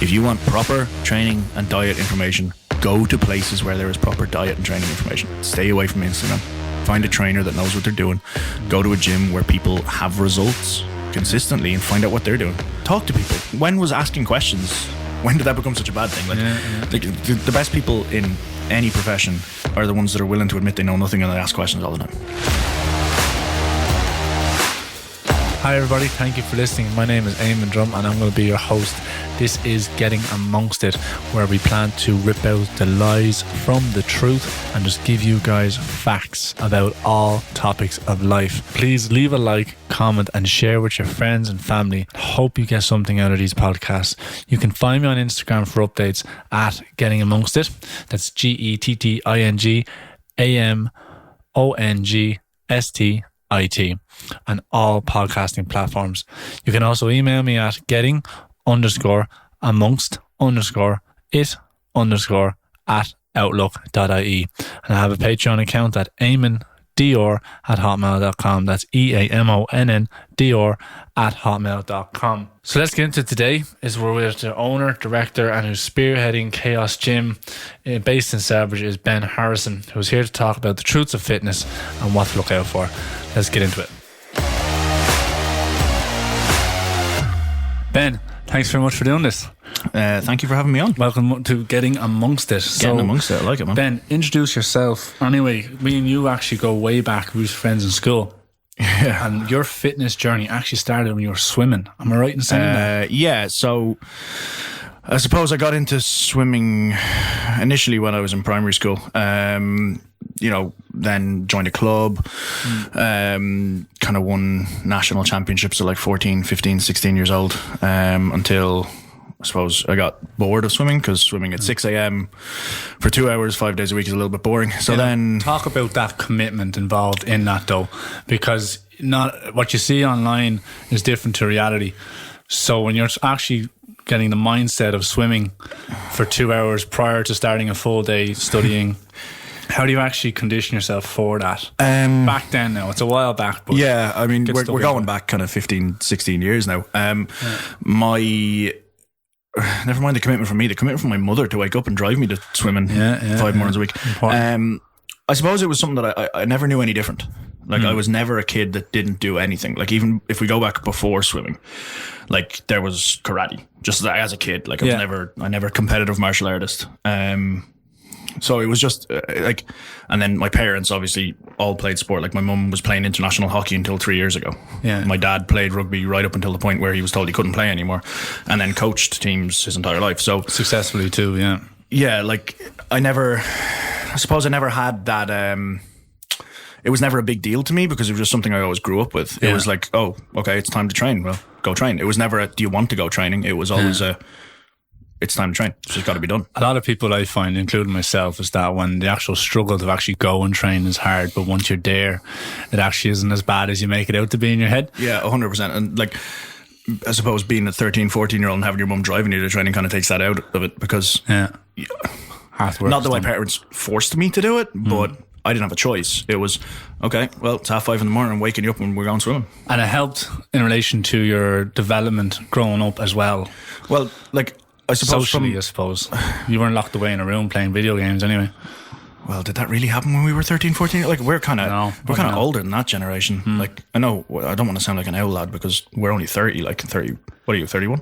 If you want proper training and diet information, go to places where there is proper diet and training information. Stay away from Instagram. Find a trainer that knows what they're doing. Go to a gym where people have results consistently and find out what they're doing. Talk to people. When was asking questions? When did that become such a bad thing? The best people in any profession are the ones that are willing to admit they know nothing and they ask questions all the time. Hi everybody, thank you for listening. My name is Eamon Drum and I'm going to be your host. This is Getting Amongst It, where we plan to rip out the lies from the truth and just give you guys facts about all topics of life. Please leave a like, comment and share with your friends and family. Hope you get something out of these podcasts. You can find me on Instagram for updates at Getting Amongst It. That's GettingAmongst and all podcasting platforms. You can also email me at getting_amongst_it_at outlook.ie. And I have a Patreon account at eamondr@hotmail.com. That's EAMONNDR@hotmail.com. So let's get into today. We're with the owner, director, and who's spearheading Kaos Gym based in Selbridge is Ben Harrison, who's here to talk about the truths of fitness and what to look out for. Let's get into it. Ben, thanks very much for doing this. Thank you for having me on. Welcome to Getting Amongst It. Getting amongst it, I like it, man. Ben, introduce yourself. Anyway, me and you actually go way back. We were friends in school. Yeah. And your fitness journey actually started when you were swimming. Am I right in saying that? Yeah, so I suppose I got into swimming initially when I was in primary school. Then joined a club, kind of won national championships at like 14, 15, 16 years old, until I suppose I got bored of swimming, because swimming at 6 a.m. for 2 hours, 5 days a week is a little bit boring. So then... Talk about that commitment involved in that though, because not what you see online is different to reality. So when you're actually getting the mindset of swimming for 2 hours prior to starting a full day studying... How do you actually condition yourself for that? Back then now, it's a while back. But yeah, I mean, we're going back kind of 15, 16 years now. Never mind the commitment from me, the commitment from my mother to wake up and drive me to swimming 5 mornings a week. I suppose it was something that I never knew any different. Like I was never a kid that didn't do anything. Like even if we go back before swimming, like there was karate, just as a kid. Like I never competitive martial artist. So it was just and then my parents obviously all played sport. Like my mum was playing international hockey until 3 years ago. Yeah. My dad played rugby right up until the point where he was told he couldn't play anymore, and then coached teams his entire life. So successfully too, yeah. Yeah, like I never had that. It was never a big deal to me because it was just something I always grew up with. It was like, oh, okay, it's time to train. Well, go train. It was never a, do you want to go training? It was always it's time to train. It's just got to be done. A lot of people I find, including myself, is that when the actual struggle to actually go and train is hard, but once you're there, it actually isn't as bad as you make it out to be in your head. Yeah, 100%. And like, I suppose being a 13, 14-year-old and having your mum driving you to training kind of takes that out of it, because not that my parents forced me to do it, but I didn't have a choice. It was, okay, well, it's 5:30 in the morning, I'm waking you up and we're going swimming. And it helped in relation to your development growing up as well. Well, like, I suppose socially, I suppose. You weren't locked away in a room playing video games anyway. Well, did that really happen when we were 13, 14? Like, we're kind of older than that generation. Like, I know, I don't want to sound like an old lad because we're only 30, like 30. What are you, 31?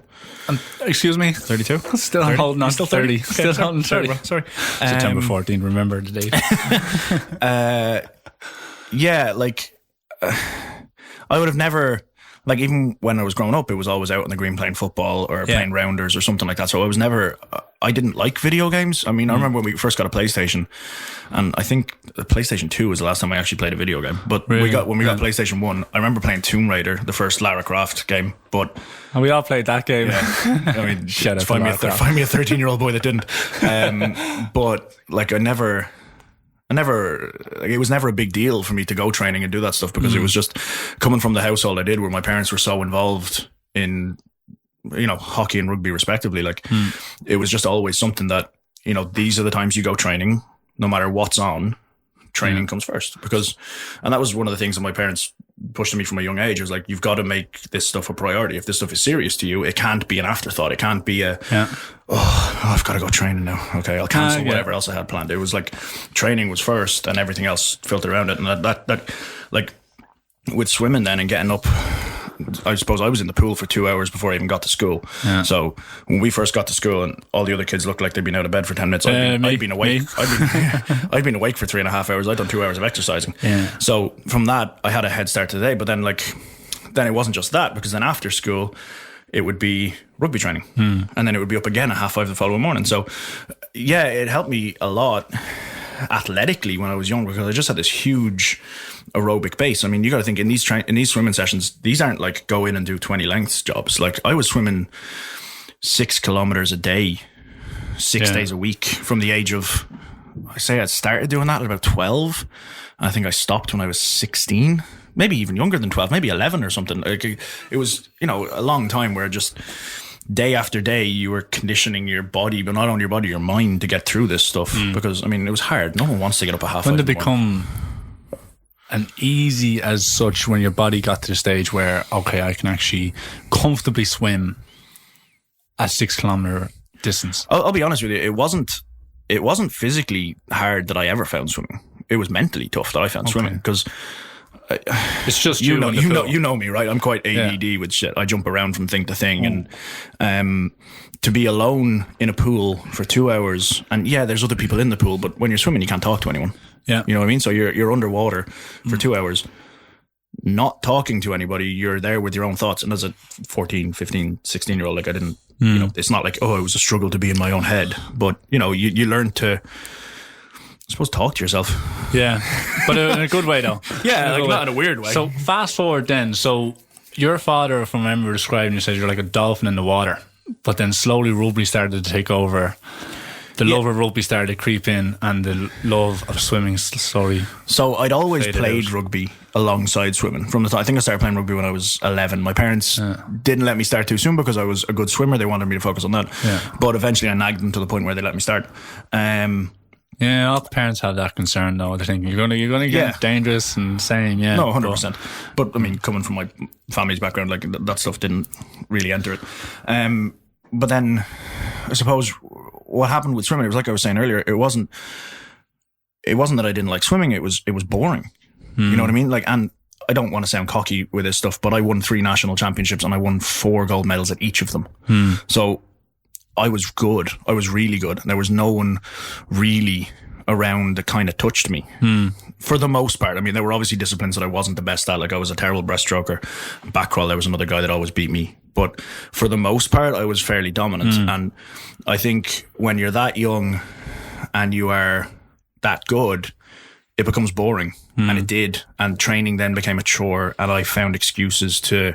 Excuse me? 32? Still holding on to 30. Okay, still holding 30. Sorry. September 14, remember the date. Yeah, like, I would have never... Like, even when I was growing up, it was always out on the green playing football or playing rounders or something like that. So I was never... I didn't like video games. I mean, I remember when we first got a PlayStation, and I think the PlayStation 2 was the last time I actually played a video game. But when we got PlayStation 1, I remember playing Tomb Raider, the first Lara Croft game. But... And we all played that game. Yeah. I mean, find me a 13-year-old boy that didn't. But, like, it was never a big deal for me to go training and do that stuff, because it was just coming from the household I did, where my parents were so involved in, hockey and rugby respectively. Like, it was just always something that, these are the times you go training, no matter what's on, training comes first. And that was one of the things that my parents pushed to me from a young age. It was like, you've got to make this stuff a priority. If this stuff is serious to you, it can't be an afterthought. It can't be I've got to go training now. Okay, I'll cancel whatever else I had planned. It was like training was first and everything else filtered around it. And that like with swimming then and getting up, I suppose I was in the pool for 2 hours before I even got to school. Yeah. So when we first got to school and all the other kids looked like they'd been out of bed for 10 minutes, I'd been awake. I'd been awake for 3.5 hours. I'd done 2 hours of exercising. Yeah. So from that, I had a head start today. But then it wasn't just that, because then after school, it would be rugby training. And then it would be up again at 5:30 the following morning. So yeah, it helped me a lot athletically when I was young, because I just had this huge aerobic base. I mean, you got to think in these swimming sessions, these aren't like go in and do 20 lengths jobs. Like I was swimming 6 kilometers a day, 6 days a week from the age of, I started doing that at about 12. I think I stopped when I was 16, maybe even younger than 12, maybe 11 or something. Like it was, a long time where just day after day you were conditioning your body, but not only your body, your mind to get through this stuff. Because I mean, it was hard. No one wants to get up at 5:30. When did it become an easy as such, when your body got to the stage where, okay, I can actually comfortably swim a 6 kilometer distance? I'll be honest with you, it wasn't physically hard that I ever found swimming. It was mentally tough that I found swimming, because it's just you know me, right? I'm quite ADD with shit. I jump around from thing to thing, and to be alone in a pool for 2 hours, and there's other people in the pool, but when you're swimming, you can't talk to anyone. Yeah, you know what I mean. So you're underwater for 2 hours, not talking to anybody. You're there with your own thoughts. And as a 14, 15, 16-year-old, like I didn't, it's not like, it was a struggle to be in my own head, but you learn to, I suppose, talk to yourself. Yeah, but in a good way though. Yeah, like not in a weird way. So fast forward then. So your father, if I remember describing, you said you're like a dolphin in the water, but then slowly rugby started to take over. The love of rugby started to creep in, and the love of swimming slowly. So I'd always played rugby alongside swimming. From the time, I think I started playing rugby when I was 11. My parents didn't let me start too soon because I was a good swimmer. They wanted me to focus on that. Yeah. But eventually I nagged them to the point where they let me start. Yeah, all the parents have that concern though. They're thinking you're gonna get dangerous and saying no, 100%. But I mean, coming from my family's background, like that stuff didn't really enter it. But then I suppose what happened with swimming, it was like I was saying earlier, it wasn't that I didn't like swimming, it was boring. You know what I mean? Like, and I don't want to sound cocky with this stuff, but I won 3 national championships and I won 4 gold medals at each of them. So I was good. I was really good. There was no one really around that kind of touched me for the most part. I mean, there were obviously disciplines that I wasn't the best at. Like I was a terrible breaststroker. Back crawl, there was another guy that always beat me. But for the most part, I was fairly dominant. And I think when you're that young and you are that good, it becomes boring. And it did. And training then became a chore. And I found excuses to,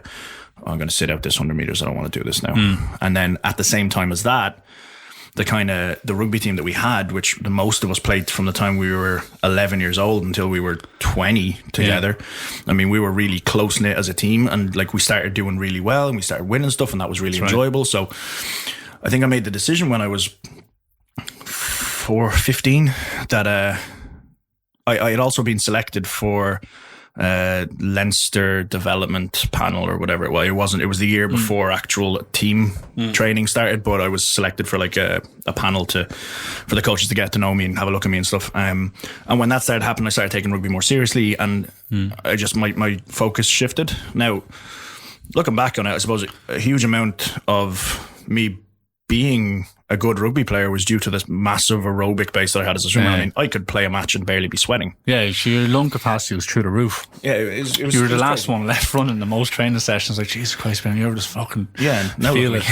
I'm going to sit out this 100 meters. I don't want to do this now. And then at the same time as that, the rugby team that we had, which the most of us played from the time we were 11 years old until we were 20 together. I mean, we were really close knit as a team, and like we started doing really well and we started winning stuff, and that was really enjoyable. So I think I made the decision when I was 15 that I had also been selected for Leinster development panel or whatever it was. It was the year before actual team training started, but I was selected for like a panel for the coaches to get to know me and have a look at me and stuff. And when that started happening, I started taking rugby more seriously, and I just my focus shifted. Now, looking back on it, I suppose a huge amount of me being a good rugby player was due to this massive aerobic base that I had as a swimmer. I mean, I could play a match and barely be sweating. Yeah, your lung capacity was through the roof. Yeah, it was you were the last one left running the most training sessions. Like, Jesus Christ, man, you ever just fucking feel it.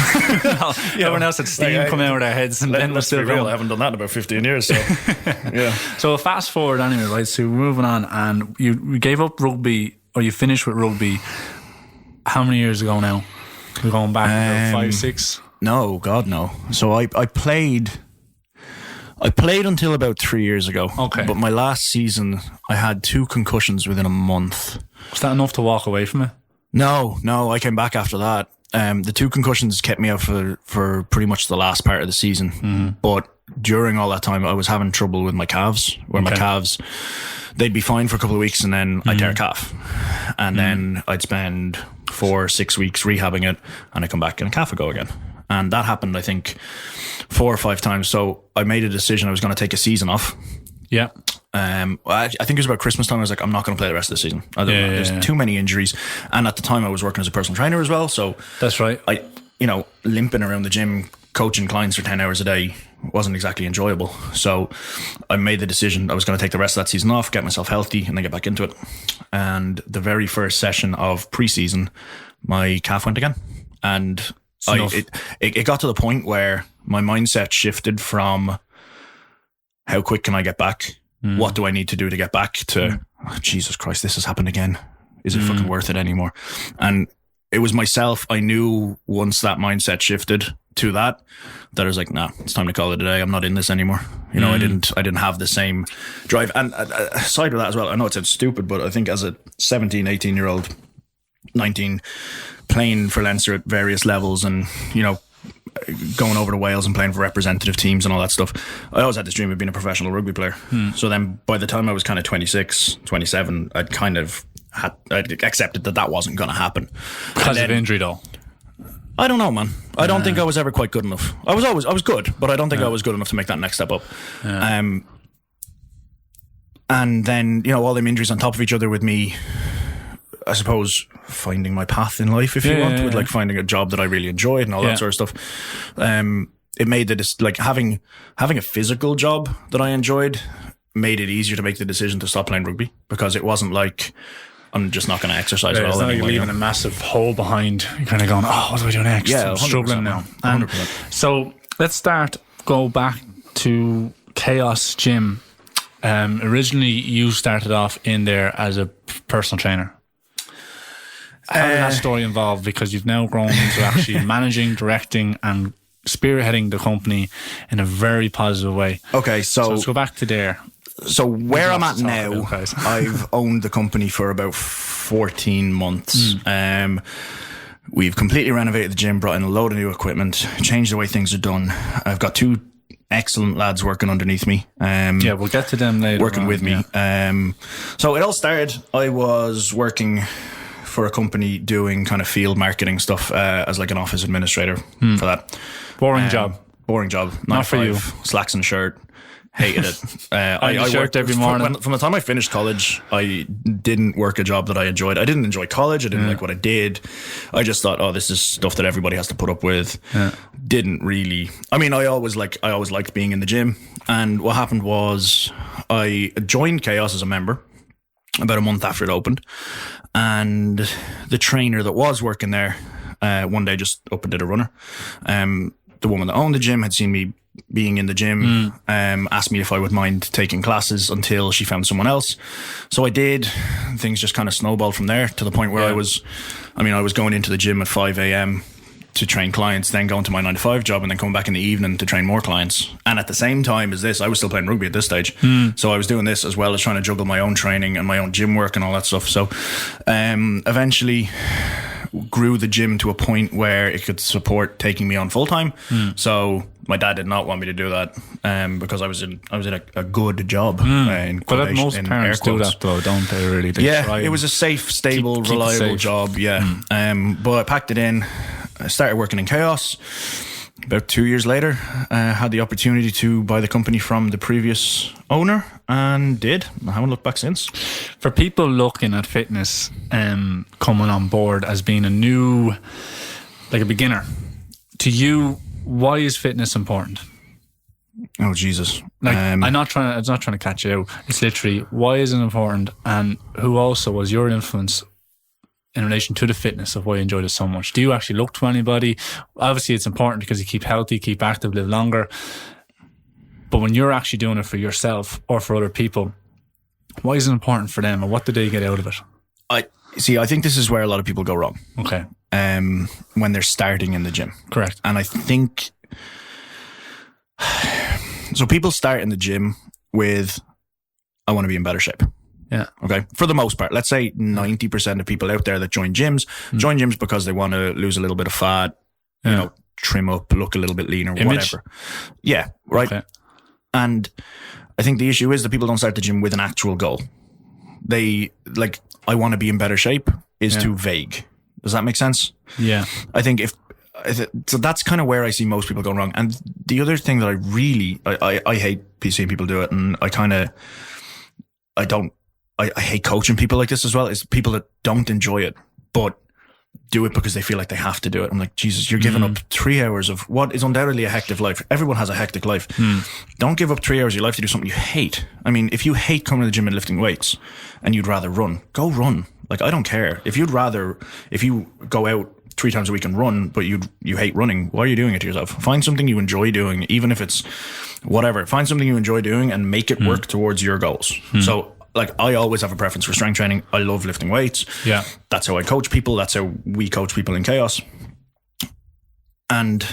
Everyone else had steam coming out of their heads, and then we're still real. I haven't done that in about 15 years. So yeah. So fast forward anyway, right? So we're moving on, and you gave up rugby, or you finished with rugby. How many years ago now? We're going back about 5, 6. No, God, no. So I played until about 3 years ago. Okay. But my last season, I had 2 concussions within a month. Was that enough to walk away from it? No, I came back after that. The 2 concussions kept me out for pretty much the last part of the season. But during all that time, I was having trouble with my calves, my calves, they'd be fine for a couple of weeks, and then I'd tear a calf, and then I'd spend 4 or 6 weeks rehabbing it, and I come back and a calf would go again. And that happened, I think, 4 or 5 times. So I made a decision I was going to take a season off. Yeah. I think it was about Christmas time. I was like, I'm not going to play the rest of the season. There's too many injuries. And at the time I was working as a personal trainer as well. So that's right. Limping around the gym, coaching clients for 10 hours a day wasn't exactly enjoyable. So I made the decision I was going to take the rest of that season off, get myself healthy, and then get back into it. And the very first session of preseason, my calf went again. And it got to the point where my mindset shifted from how quick can I get back? What do I need to do to get back? To Jesus Christ, this has happened again. Is it fucking worth it anymore? And it was myself. I knew once that mindset shifted to that I was like, nah, it's time to call it a day. I'm not in this anymore. I didn't have the same drive. And aside with that as well, I know it sounds stupid, but I think as a 17, 18 year old, 19, playing for Leinster at various levels and, going over to Wales and playing for representative teams and all that stuff, I always had this dream of being a professional rugby player. So then by the time I was kind of 26, 27, I'd accepted that wasn't going to happen. Because of injury though? I don't know, man. I don't think I was ever quite good enough. I was good, but I don't think I was good enough to make that next step up. And then, all them injuries on top of each other with me, I suppose, finding my path in life, if you want, with like finding a job that I really enjoyed and all that sort of stuff. It made having a physical job that I enjoyed made it easier to make the decision to stop playing rugby, because it wasn't like I'm just not going to exercise at all. It's you're leaving a massive hole behind. You're kind of going, what do I do next? Yeah, I'm struggling now. 100%. So let's go back to Kaos Gym. Originally, you started off in there as a personal trainer. How did that story involve? Because you've now grown into actually managing, directing, and spearheading the company in a very positive way. Okay, so let's go back to there. So where I'm at now, I've owned the company for about 14 months. We've completely renovated the gym, brought in a load of new equipment, changed the way things are done. I've got 2 excellent lads working underneath me. We'll get to them later. Working with me. So it all started, I was working for a company doing kind of field marketing stuff as like an office administrator for that. Boring job. Not for you. Slacks and shirt. Hated it. I worked every morning. From the time I finished college, I didn't work a job that I enjoyed. I didn't enjoy college. I didn't like what I did. I just thought, this is stuff that everybody has to put up with. Didn't really. I mean, I always liked being in the gym. And what happened was I joined Kaos as a member about a month after it opened. And the trainer that was working there one day just up and did a runner. The woman that owned the gym had seen me being in the gym, asked me if I would mind taking classes until she found someone else. So I did. Things just kind of snowballed from there to the point where I was going into the gym at 5 a.m. to train clients, then going to my 9 to 5 job, and then coming back in the evening to train more clients. And at the same time as this, I was still playing rugby at this stage. So I was doing this as well as trying to juggle my own training and my own gym work and all that stuff. So eventually grew the gym to a point where it could support taking me on full time. So my dad did not want me to do that because I was in a good job. But most parents do that though, don't they? Really? It was a safe, stable, reliable job. But I packed it in. I started working in Kaos. About 2 years later, had the opportunity to buy the company from the previous owner, and I haven't looked back since. For people looking at fitness coming on board as being a beginner, to you, why is fitness important? Oh Jesus! I'm not trying to catch you out. It's literally, why is it important, and who also was your influence in relation to the fitness of why you enjoyed it so much? Do you actually look to anybody? Obviously it's important because you keep healthy, keep active, live longer. But when you're actually doing it for yourself or for other people, why is it important for them, or what do they get out of it? I think this is where a lot of people go wrong. Okay. When they're starting in the gym. Correct. And I think so people start in the gym with, I want to be in better shape. Yeah. Okay. For the most part, let's say 90% of people out there that join gyms because they want to lose a little bit of fat, trim up, look a little bit leaner, whatever. Yeah. Right. Okay. And I think the issue is that people don't start the gym with an actual goal. They like, I want to be in better shape is too vague. Does that make sense? Yeah. I think so that's kind of where I see most people going wrong. And the other thing that I hate seeing people do it, and I hate coaching people like this as well, is people that don't enjoy it, but do it because they feel like they have to do it. I'm like, Jesus, you're giving up 3 hours of what is undoubtedly a hectic life. Everyone has a hectic life. Don't give up 3 hours of your life to do something you hate. I mean, if you hate coming to the gym and lifting weights and you'd rather run, go run. Like, I don't care. If you go out 3 times a week and run, but you hate running, why are you doing it to yourself? Find something you enjoy doing, even if it's whatever. Find something you enjoy doing and make it work towards your goals. So, like, I always have a preference for strength training. I love lifting weights. Yeah. That's how I coach people. That's how we coach people in Kaos. And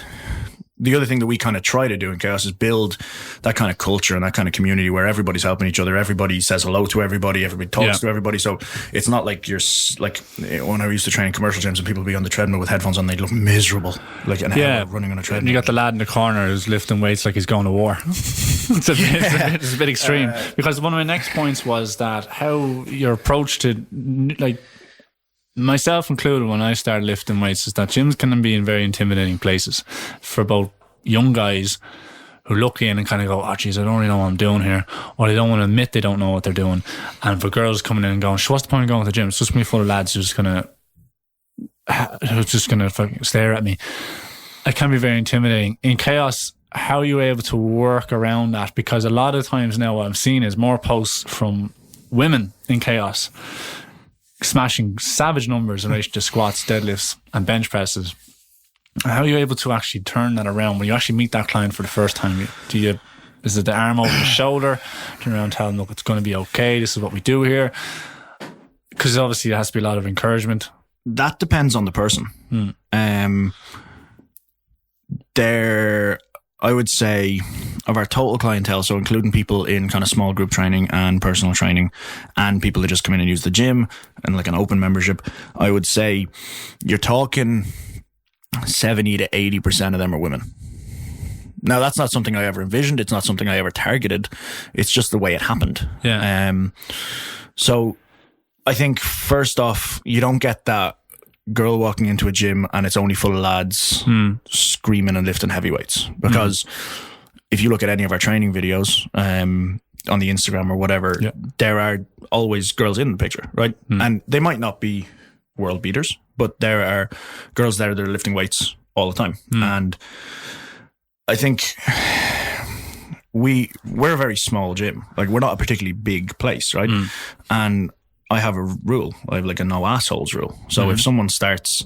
the other thing that we kind of try to do in Kaos is build that kind of culture and that kind of community where everybody's helping each other. Everybody says hello to everybody. Everybody talks to everybody. So it's not like you're like, when I used to train in commercial gyms and people would be on the treadmill with headphones on, they'd look miserable, like an hour running on a treadmill. You got the lad in the corner who's lifting weights like he's going to war. It's a bit extreme. Because one of my next points was that how your approach to, like, myself included, when I started lifting weights, is that gyms can be in very intimidating places for both young guys who look in and kind of go, oh geez, I don't really know what I'm doing here, or they don't want to admit they don't know what they're doing, and for girls coming in and going, what's the point of going to the gym? It's just going to be full of lads who's just gonna fucking stare at me. It can be very intimidating. In Kaos, how are you able to work around that? Because a lot of times now what I'm seeing is more posts from women in Kaos smashing savage numbers in relation to squats, deadlifts and bench presses. How are you able to actually turn that around when you actually meet that client for the first time? Is it the arm over the shoulder, turn around and tell them, look, it's going to be okay, this is what we do here? Because obviously there has to be a lot of encouragement. That depends on the person. I would say, of our total clientele, so including people in kind of small group training and personal training and people that just come in and use the gym and like an open membership, I would say you're talking 70 to 80% of them are women. Now, that's not something I ever envisioned. It's not something I ever targeted. It's just the way it happened. Yeah. So I think first off, you don't get that girl walking into a gym and it's only full of lads screaming and lifting heavy weights, because if you look at any of our training videos on the Instagram or whatever, there are always girls in the picture, right? And they might not be world beaters, but there are girls there that are lifting weights all the time. And I think we're a very small gym. Like, we're not a particularly big place, right? And I have a rule. I have like a no assholes rule. So if someone starts,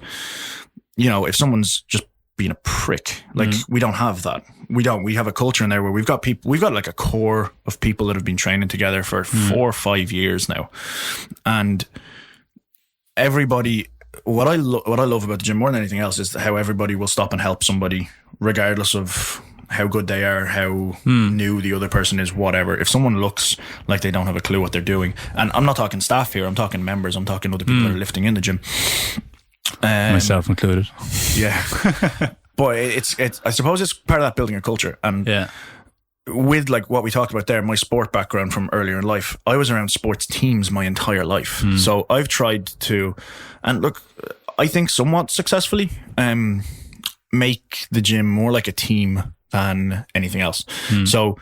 if someone's just being a prick, like we don't have that. We have a culture in there where we've got like a core of people that have been training together for 4 or 5 years now. And everybody, what I love about the gym more than anything else is how everybody will stop and help somebody regardless of how good they are, how new the other person is, whatever. If someone looks like they don't have a clue what they're doing, and I'm not talking staff here, I'm talking members, I'm talking other people that are lifting in the gym, myself included. Yeah. But it's I suppose it's part of that building a culture. And with like what we talked about there, my sport background from earlier in life, I was around sports teams my entire life. So I've tried to, and look, I think somewhat successfully, make the gym more like a team than anything else. So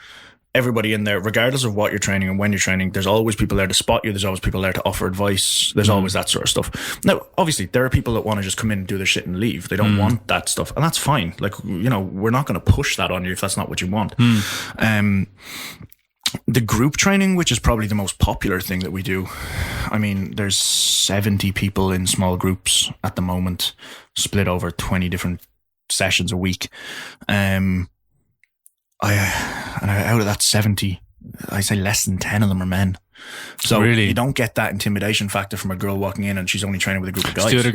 everybody in there, regardless of what you're training and when you're training, there's always people there to spot you. There's always people there to offer advice. There's always that sort of stuff. Now, obviously, there are people that want to just come in and do their shit and leave. They don't want that stuff. And that's fine. Like, we're not going to push that on you if that's not what you want. The group training, which is probably the most popular thing that we do. I mean, there's 70 people in small groups at the moment, split over 20 different sessions a week. Out of that 70, I say less than 10 of them are men. So really? You don't get that intimidation factor from a girl walking in and she's only training with a group of guys. The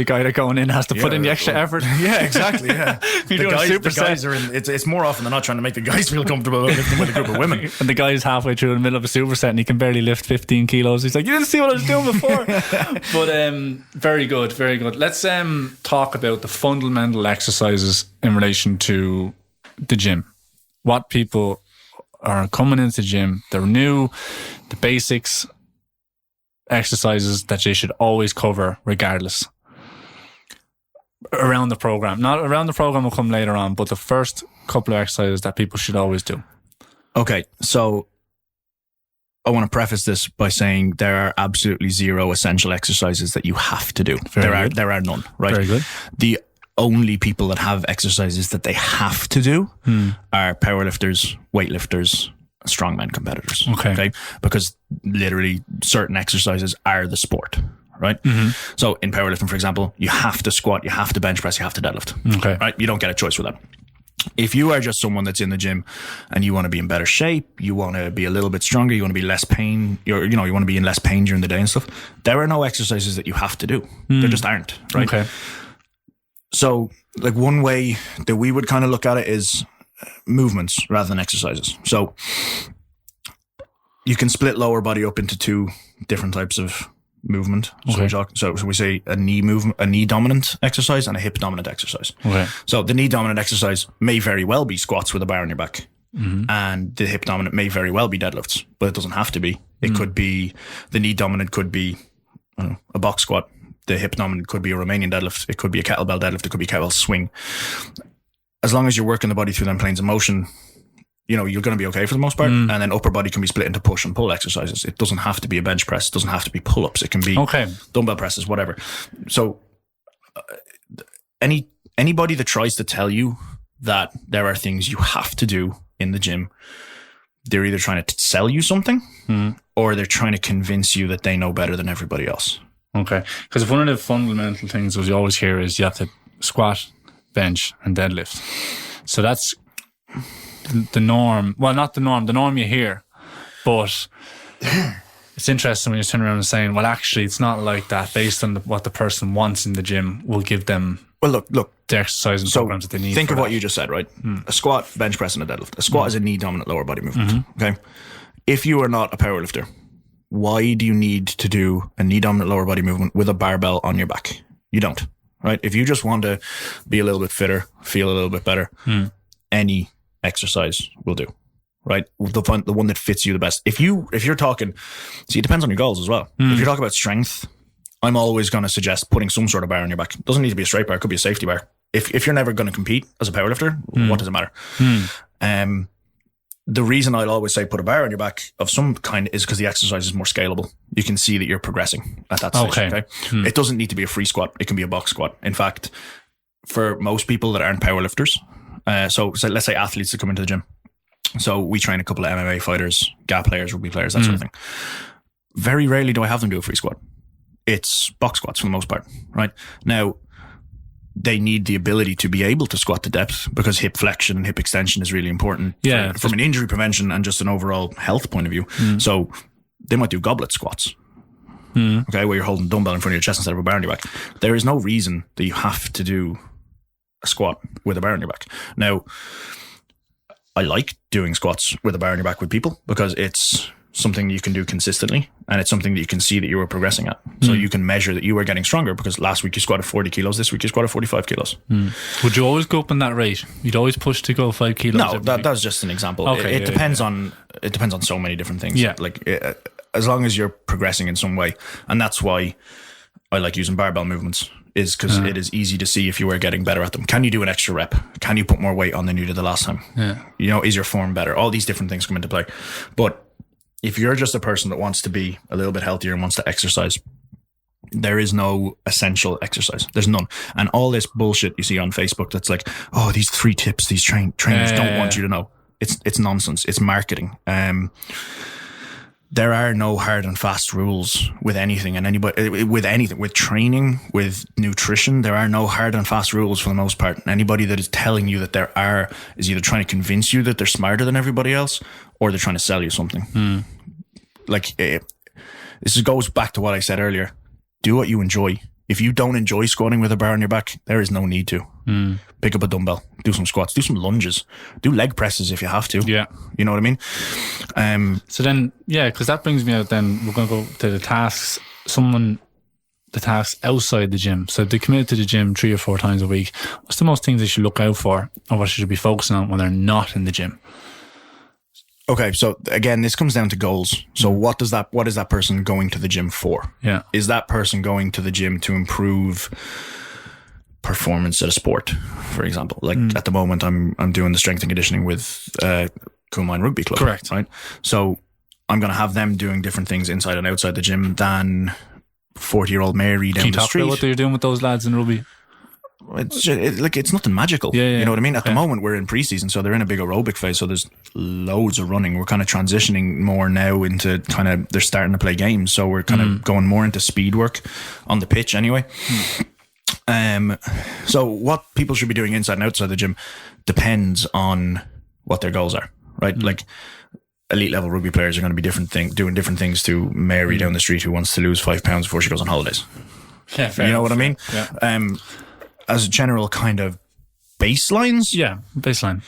guy that going in has to put in the extra effort. Yeah, exactly. Yeah. the guys are in. It's more often than not trying to make the guys feel comfortable lifting with a group of women. And the guy's halfway through in the middle of a superset and he can barely lift 15 kilos. He's like, you didn't see what I was doing before. But very good, very good. Let's talk about the fundamental exercises in relation to the gym. What people are coming into the gym, they're new, the basics. exercises that they should always cover regardless around the program? Not around the program will come later on, but the first couple of exercises that people should always do. Okay, so I want to preface this by saying there are absolutely zero essential exercises that you have to do. There are none, right? Very good. The only people that have exercises that they have to do are powerlifters, weightlifters, strongman competitors. Okay. Because literally certain exercises are the sport, right? So in powerlifting, for example, you have to squat, you have to bench press, you have to deadlift. Okay. Right? You don't get a choice with that. If you are just someone that's in the gym and you want to be in better shape, you want to be a little bit stronger, you want to be less pain, you want to be in less pain during the day and stuff, there are no exercises that you have to do. There just aren't, right? Okay. So like one way that we would kind of look at it is movements rather than exercises. So you can split lower body up into two different types of movement. Okay. So we say a knee movement, a knee dominant exercise and a hip dominant exercise. Okay. So the knee dominant exercise may very well be squats with a bar on your back. And the hip dominant may very well be deadlifts, but it doesn't have to be. It could be, the knee dominant could be a box squat. The hip dominant could be a Romanian deadlift. It could be a kettlebell deadlift. It could be a kettlebell swing. As long as you're working the body through them planes of motion, you're going to be okay for the most part. And then upper body can be split into push and pull exercises. It doesn't have to be a bench press. It doesn't have to be pull-ups. It can be dumbbell presses, whatever. So anybody that tries to tell you that there are things you have to do in the gym, they're either trying to sell you something or they're trying to convince you that they know better than everybody else. Okay. Because one of the fundamental things you always hear is you have to squat, bench and deadlift. So that's the norm. Well, not the norm you hear, but it's interesting when you turn around and saying, well, actually it's not like that. Based on what the person wants in the gym will give them look the exercise and programs that they need. Think of what you just said, right? A squat, bench press and a deadlift. A squat is a knee dominant lower body movement. Okay. If you are not a powerlifter, why do you need to do a knee dominant lower body movement with a barbell on your back? You don't, right? If you just want to be a little bit fitter, feel a little bit better, any exercise will do, right? The one that fits you the best. If you're talking, see, it depends on your goals as well. If you're talking about strength, I'm always going to suggest putting some sort of bar on your back. It doesn't need to be a straight bar. It could be a safety bar. If you're never going to compete as a powerlifter, what does it matter? The reason I'll always say put a bar on your back of some kind is because the exercise is more scalable. You can see that you're progressing at that stage. Okay. It doesn't need to be a free squat. It can be a box squat. In fact, for most people that aren't powerlifters, so let's say athletes that come into the gym. So we train a couple of MMA fighters, GAP players, rugby players, that sort of thing. Very rarely do I have them do a free squat. It's box squats for the most part, right? Now, they need the ability to be able to squat to depth because hip flexion and hip extension is really important from an injury prevention and just an overall health point of view. So they might do goblet squats, okay, where you're holding a dumbbell in front of your chest instead of a bar on your back. There is no reason that you have to do a squat with a bar on your back. Now, I like doing squats with a bar on your back with people because it's something you can do consistently and it's something that you can see that you were progressing at. So you can measure that you were getting stronger because last week you squatted 40 kilos, this week you squatted 45 kilos. Would you always go up in that rate? You'd always push to go 5 kilos? No, that's just an example. Okay, it depends on so many different things. Yeah. Like as long as you're progressing in some way. And that's why I like using barbell movements is because it is easy to see if you were getting better at them. Can you do an extra rep? Can you put more weight on than you did the last time? Yeah. Is your form better? All these different things come into play. But if you're just a person that wants to be a little bit healthier and wants to exercise, there is no essential exercise. There's none. And all this bullshit you see on Facebook that's like, oh, these 3 tips these trainers don't want you to know. It's nonsense. It's marketing. There are no hard and fast rules with anything and anybody, with training, with nutrition, there are no hard and fast rules for the most part. And anybody that is telling you that there are is either trying to convince you that they're smarter than everybody else or they're trying to sell you something. This goes back to what I said earlier. Do what you enjoy. If you don't enjoy squatting with a bar on your back, there is no need to. Pick up a dumbbell, do some squats, do some lunges, do leg presses if you have to. Yeah. You know what I mean? So then, because that brings me out then, we're going to go to the tasks. The tasks outside the gym. So they commit to the gym 3 or 4 times a week. What's the most things they should look out for or what should be focusing on when they're not in the gym? Okay, so again, this comes down to goals. So what is that person going to the gym for? Yeah. Is that person going to the gym to improve performance at a sport, for example? Like at the moment, I'm doing the strength and conditioning with Coolmine Rugby Club. Correct. Right. So I'm going to have them doing different things inside and outside the gym than 40-year-old Mary down the street. Can you talk about what they're doing with those lads in rugby? It's nothing magical. Yeah. You know what I mean? At the moment, we're in preseason, so they're in a big aerobic phase. So there's loads of running. We're kind of transitioning more now into they're starting to play games. So we're kind of going more into speed work on the pitch anyway. So what people should be doing inside and outside the gym depends on what their goals are, right? Like elite level rugby players are going to be doing different things to Mary down the street who wants to lose 5 pounds before she goes on holidays. Yeah, fair you know enough. what I mean? Yeah. As general kind of baselines. Yeah, baseline.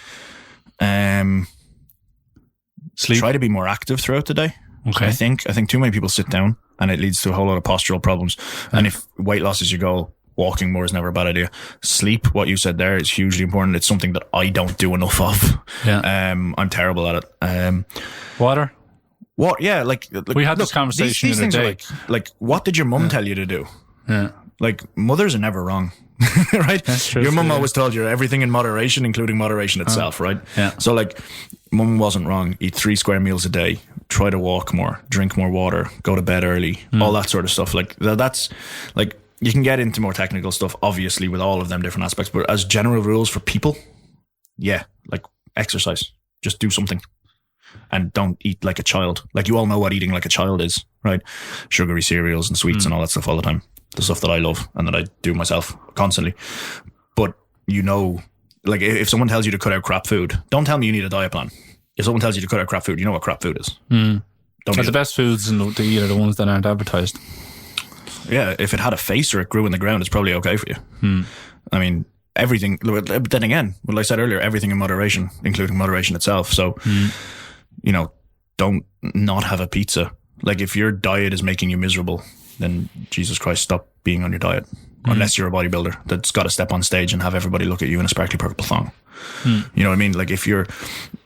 Sleep. Try to be more active throughout the day. Okay. I think too many people sit down and it leads to a whole lot of postural problems. And if weight loss is your goal, walking more is never a bad idea. Sleep, what you said there, is hugely important. It's something that I don't do enough of. Yeah. I'm terrible at it. Water? What? Yeah, like we had this conversation these the other things day. are like, what did your mum tell you to do? Yeah. Like, mothers are never wrong. Right? That's true. Your mum always told you everything in moderation, including moderation itself, right? Yeah. So like, mum wasn't wrong. Eat 3 square meals a day. Try to walk more. Drink more water. Go to bed early. All that sort of stuff. Like that's like, you can get into more technical stuff, obviously, with all of them different aspects. But as general rules for people, yeah, like exercise. Just do something. And don't eat like a child. Like, you all know what eating like a child is, right? Sugary cereals and sweets and all that stuff all the time. The stuff that I love and that I do myself constantly. But you know, like, if someone tells you to cut out crap food, don't tell me you need a diet plan. If someone tells you to cut out crap food, you know what crap food is. But the best foods to eat are the ones that aren't advertised. Yeah, if it had a face or it grew in the ground, it's probably okay for you. I mean, everything. But then again, like I said earlier, everything in moderation, including moderation itself. So, you know, don't not have a pizza. Like, if your diet is making you miserable, then Jesus Christ, stop being on your diet. Unless you're a bodybuilder that's got to step on stage and have everybody look at you in a sparkly purple thong. You know what I mean? Like, if you're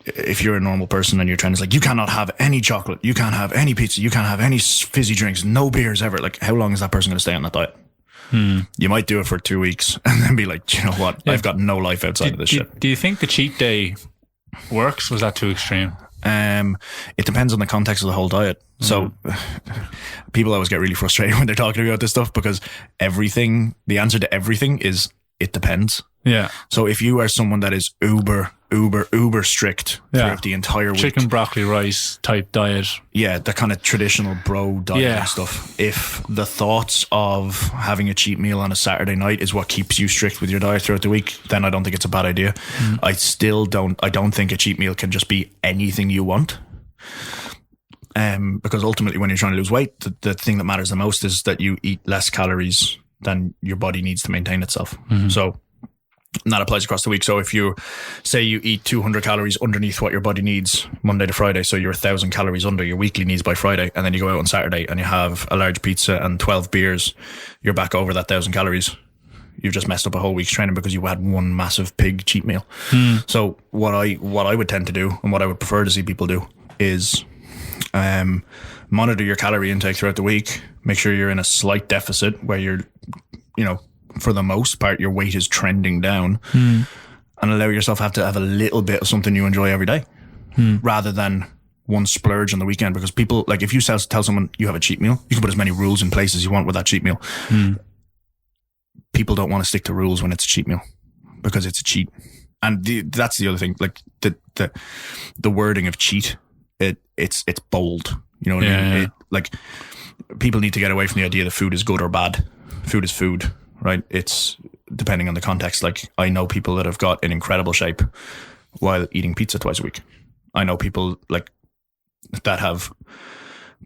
a normal person and you're trying to, like, you cannot have any chocolate, you can't have any pizza, you can't have any fizzy drinks, no beers ever. Like, how long is that person going to stay on that diet? You might do it for 2 weeks and then be like, you know what? I've got no life outside of this shit. Do you think the cheat day works? Was that too extreme? It depends on the context of the whole diet. So people always get really frustrated when they're talking about this stuff, because the answer to everything is it depends. Yeah. So if you are someone that is uber strict throughout the entire week, chicken, broccoli, rice type diet. Yeah, the kind of traditional bro diet and stuff. If the thoughts of having a cheat meal on a Saturday night is what keeps you strict with your diet throughout the week, then I don't think it's a bad idea. I don't think a cheat meal can just be anything you want. Because ultimately, when you're trying to lose weight, the thing that matters the most is that you eat less calories than your body needs to maintain itself. So, and that applies across the week. So if you say you eat 200 calories underneath what your body needs Monday to Friday, so you're 1,000 calories under your weekly needs by Friday, and then you go out on Saturday and you have a large pizza and 12 beers, you're back over that 1,000 calories. You've just messed up a whole week's training because you had one massive pig cheat meal. So what I would tend to do, and what I would prefer to see people do, is monitor your calorie intake throughout the week. Make sure you're in a slight deficit where you're, you know, for the most part, your weight is trending down, and allow yourself to have a little bit of something you enjoy every day, rather than one splurge on the weekend. Because people, like, if you tell someone you have a cheat meal, you can put as many rules in place as you want with that cheat meal. People don't want to stick to rules when it's a cheat meal because it's a cheat. And that's the other thing, like the wording of cheat, it's bold. You know what I mean? Like, people need to get away from the idea that food is good or bad. Food is food. Right? It's depending on the context. Like, I know people that have got in incredible shape while eating pizza twice a week. I know people like that have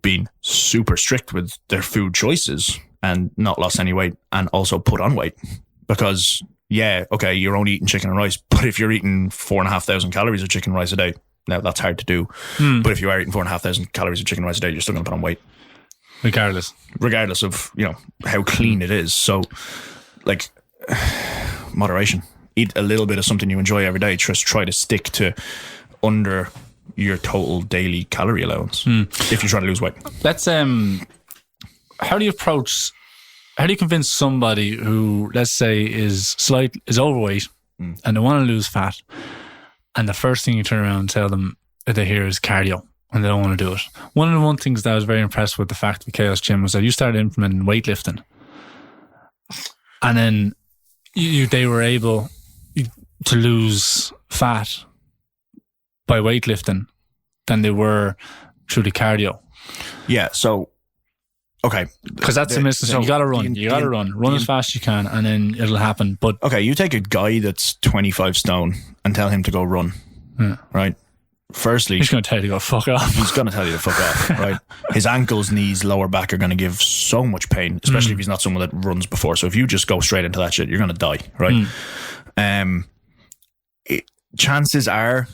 been super strict with their food choices and not lost any weight and also put on weight because, okay, you're only eating chicken and rice, but if you're eating 4,500 calories of chicken and rice a day, now that's hard to do. But if you are eating 4,500 calories of chicken and rice a day, you're still going to put on weight. Regardless of, you know, how clean it is. So, like, moderation. Eat a little bit of something you enjoy every day. Just try to stick to under your total daily calorie allowance if you're trying to lose weight. Let's how do you convince somebody who, let's say, is overweight and they want to lose fat, and the first thing you turn around and tell them that they hear is cardio and they don't want to do it? One of the things that I was very impressed with the fact with Kaos Gym was that you started implementing weightlifting, and then they were able to lose fat by weightlifting than they were through the cardio. Yeah, so okay, because that's a miss. So you got to run. You got to run as fast as you can, and then it'll happen. But okay, you take a guy that's 25 stone and tell him to go run, right? Firstly, he's going to tell you to go fuck off. He's going to tell you to fuck off, right? His ankles, knees, lower back are going to give so much pain, especially if he's not someone that runs before. So if you just go straight into that shit, you're going to die, right? Chances are,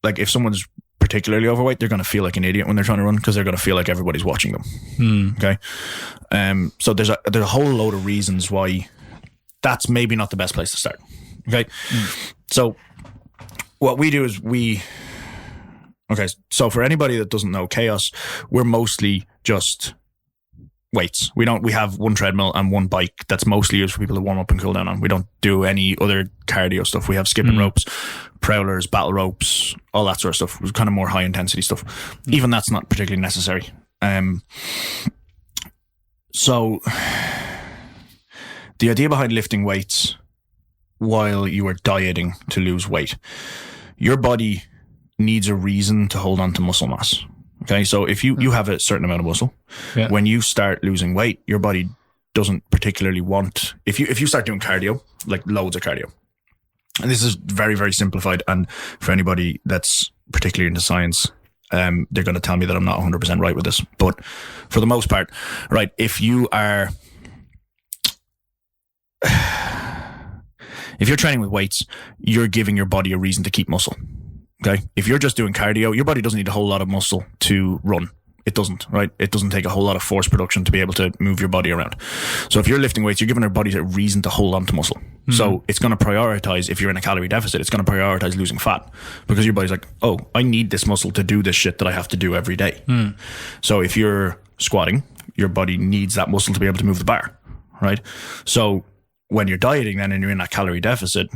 like, if someone's particularly overweight, they're going to feel like an idiot when they're trying to run because they're going to feel like everybody's watching them. Okay, so there's a whole load of reasons why that's maybe not the best place to start. Okay, so what we do is so for anybody that doesn't know Kaos, we're mostly just weights. We have one treadmill and one bike that's mostly used for people to warm up and cool down on. We don't do any other cardio stuff. We have skipping ropes, prowlers, battle ropes, all that sort of stuff. It's kind of more high intensity stuff. Even that's not particularly necessary. So the idea behind lifting weights while you are dieting to lose weight, your body needs a reason to hold on to muscle mass. Okay, so if you have a certain amount of muscle, when you start losing weight, your body doesn't particularly want, if you start doing cardio, like loads of cardio, and this is very, very simplified, and for anybody that's particularly into science, they're going to tell me that I'm not 100% right with this, but for the most part, right, if you're training with weights, you're giving your body a reason to keep muscle. Okay. If you're just doing cardio, your body doesn't need a whole lot of muscle to run. It doesn't, right? It doesn't take a whole lot of force production to be able to move your body around. So if you're lifting weights, you're giving your body a reason to hold on to muscle. So it's going to prioritize, if you're in a calorie deficit, it's going to prioritize losing fat because your body's like, oh, I need this muscle to do this shit that I have to do every day. So if you're squatting, your body needs that muscle to be able to move the bar, right? So when you're dieting then and you're in that calorie deficit,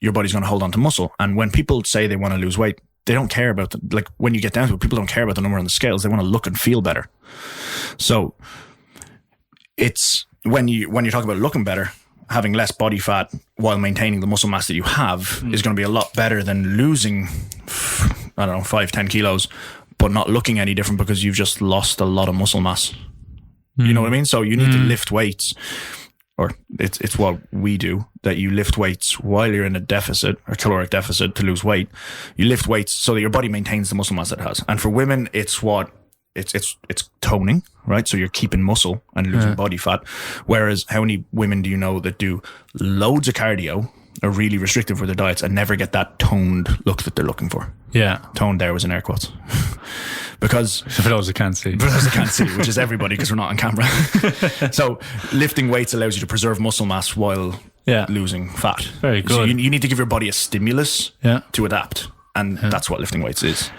your body's going to hold on to muscle. And when people say they want to lose weight, they don't care about like when you get down to it, people don't care about the number on the scales. They want to look and feel better. So it's when you talk about looking better, having less body fat while maintaining the muscle mass that you have is going to be a lot better than losing, 5-10 kilos, but not looking any different because you've just lost a lot of muscle mass. You know what I mean? So you need to lift weights, or it's what we do, that you lift weights while you're in a deficit or caloric deficit to lose weight. You lift weights so that your body maintains the muscle mass that it has. And for women, it's toning, right? So you're keeping muscle and losing body fat. Whereas how many women do you know that do loads of cardio, are really restrictive with their diets, and never get that toned look that they're looking for? Yeah. Toned there was in air quotes. Because for those who can't see, which is everybody because we're not on camera. So lifting weights allows you to preserve muscle mass while losing fat. Very good. So you need to give your body a stimulus to adapt, and that's what lifting weights is.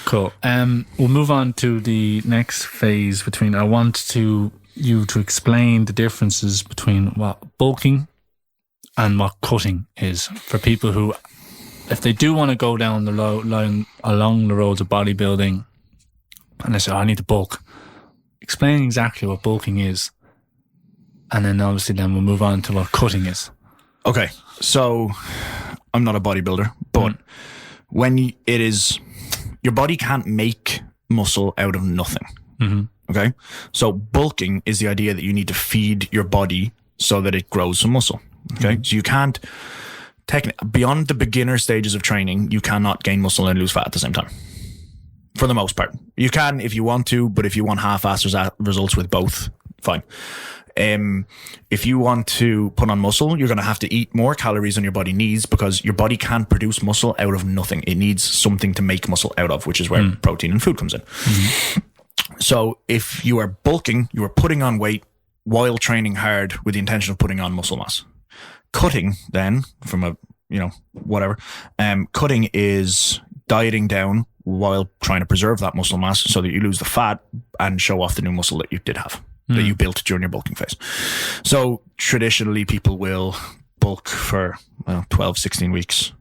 Cool. We'll move on to the next phase between. I want you to explain the differences between what bulking and what cutting is for people who, if they do want to go down the line along the roads of bodybuilding, and they say, I need to bulk. Explain exactly what bulking is. And then obviously we'll move on to what cutting is. Okay. So I'm not a bodybuilder, but when it is, your body can't make muscle out of nothing. Okay. So bulking is the idea that you need to feed your body so that it grows some muscle. Okay. So you can't, beyond the beginner stages of training, you cannot gain muscle and lose fat at the same time. For the most part. You can if you want to, but if you want half-assed results with both, fine. If you want to put on muscle, you're going to have to eat more calories than your body needs, because your body can't produce muscle out of nothing. It needs something to make muscle out of, which is where protein and food comes in. So if you are bulking, you are putting on weight while training hard with the intention of putting on muscle mass. Cutting then, from a, cutting is dieting down while trying to preserve that muscle mass so that you lose the fat and show off the new muscle that you did have, that you built during your bulking phase. So traditionally people will bulk for 12, 16 weeks,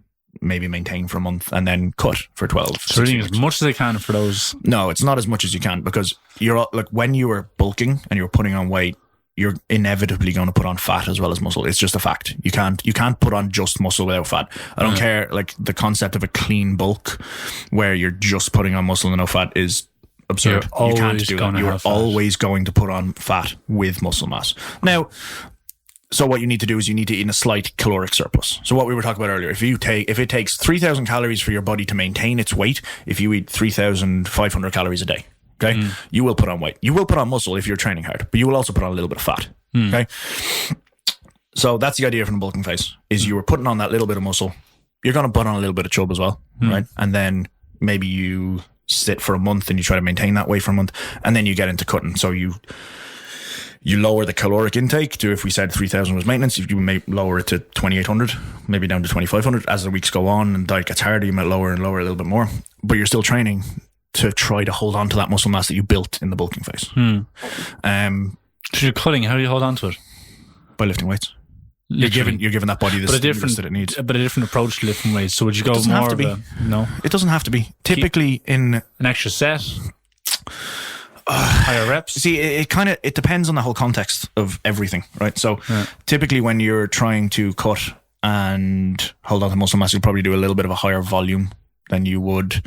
maybe maintain for a month, and then cut for 12. So really as much as they can for those. No, it's not as much as you can, because you're like, when you were bulking and you were putting on weight, you're inevitably going to put on fat as well as muscle. It's just a fact. You can't put on just muscle without fat. I don't care. Like the concept of a clean bulk where you're just putting on muscle and no fat is absurd. You can't do that. You're always going to put on fat with muscle mass. Now, so what you need to do is you need to eat in a slight caloric surplus. So what we were talking about earlier, if it takes 3,000 calories for your body to maintain its weight, if you eat 3,500 calories a day, okay, you will put on weight. You will put on muscle if you're training hard, but you will also put on a little bit of fat. Okay, so that's the idea from the bulking phase: is you were putting on that little bit of muscle. You're going to put on a little bit of chub as well, right? And then maybe you sit for a month and you try to maintain that weight for a month, and then you get into cutting. So you lower the caloric intake to, if we said 3,000 was maintenance, you may lower it to 2,800, maybe down to 2,500. As the weeks go on and diet gets harder, you might lower and lower a little bit more, but you're still training to try to hold on to that muscle mass that you built in the bulking phase. So you're cutting, how do you hold on to it? By lifting weights. You're giving that body the stimulus that it needs. But a different approach to lifting weights. So would you go more of a... No? It doesn't have to be. Typically in... An extra set? Higher reps? See, it depends on the whole context of everything, right? So typically when you're trying to cut and hold on to muscle mass, you'll probably do a little bit of a higher volume than you would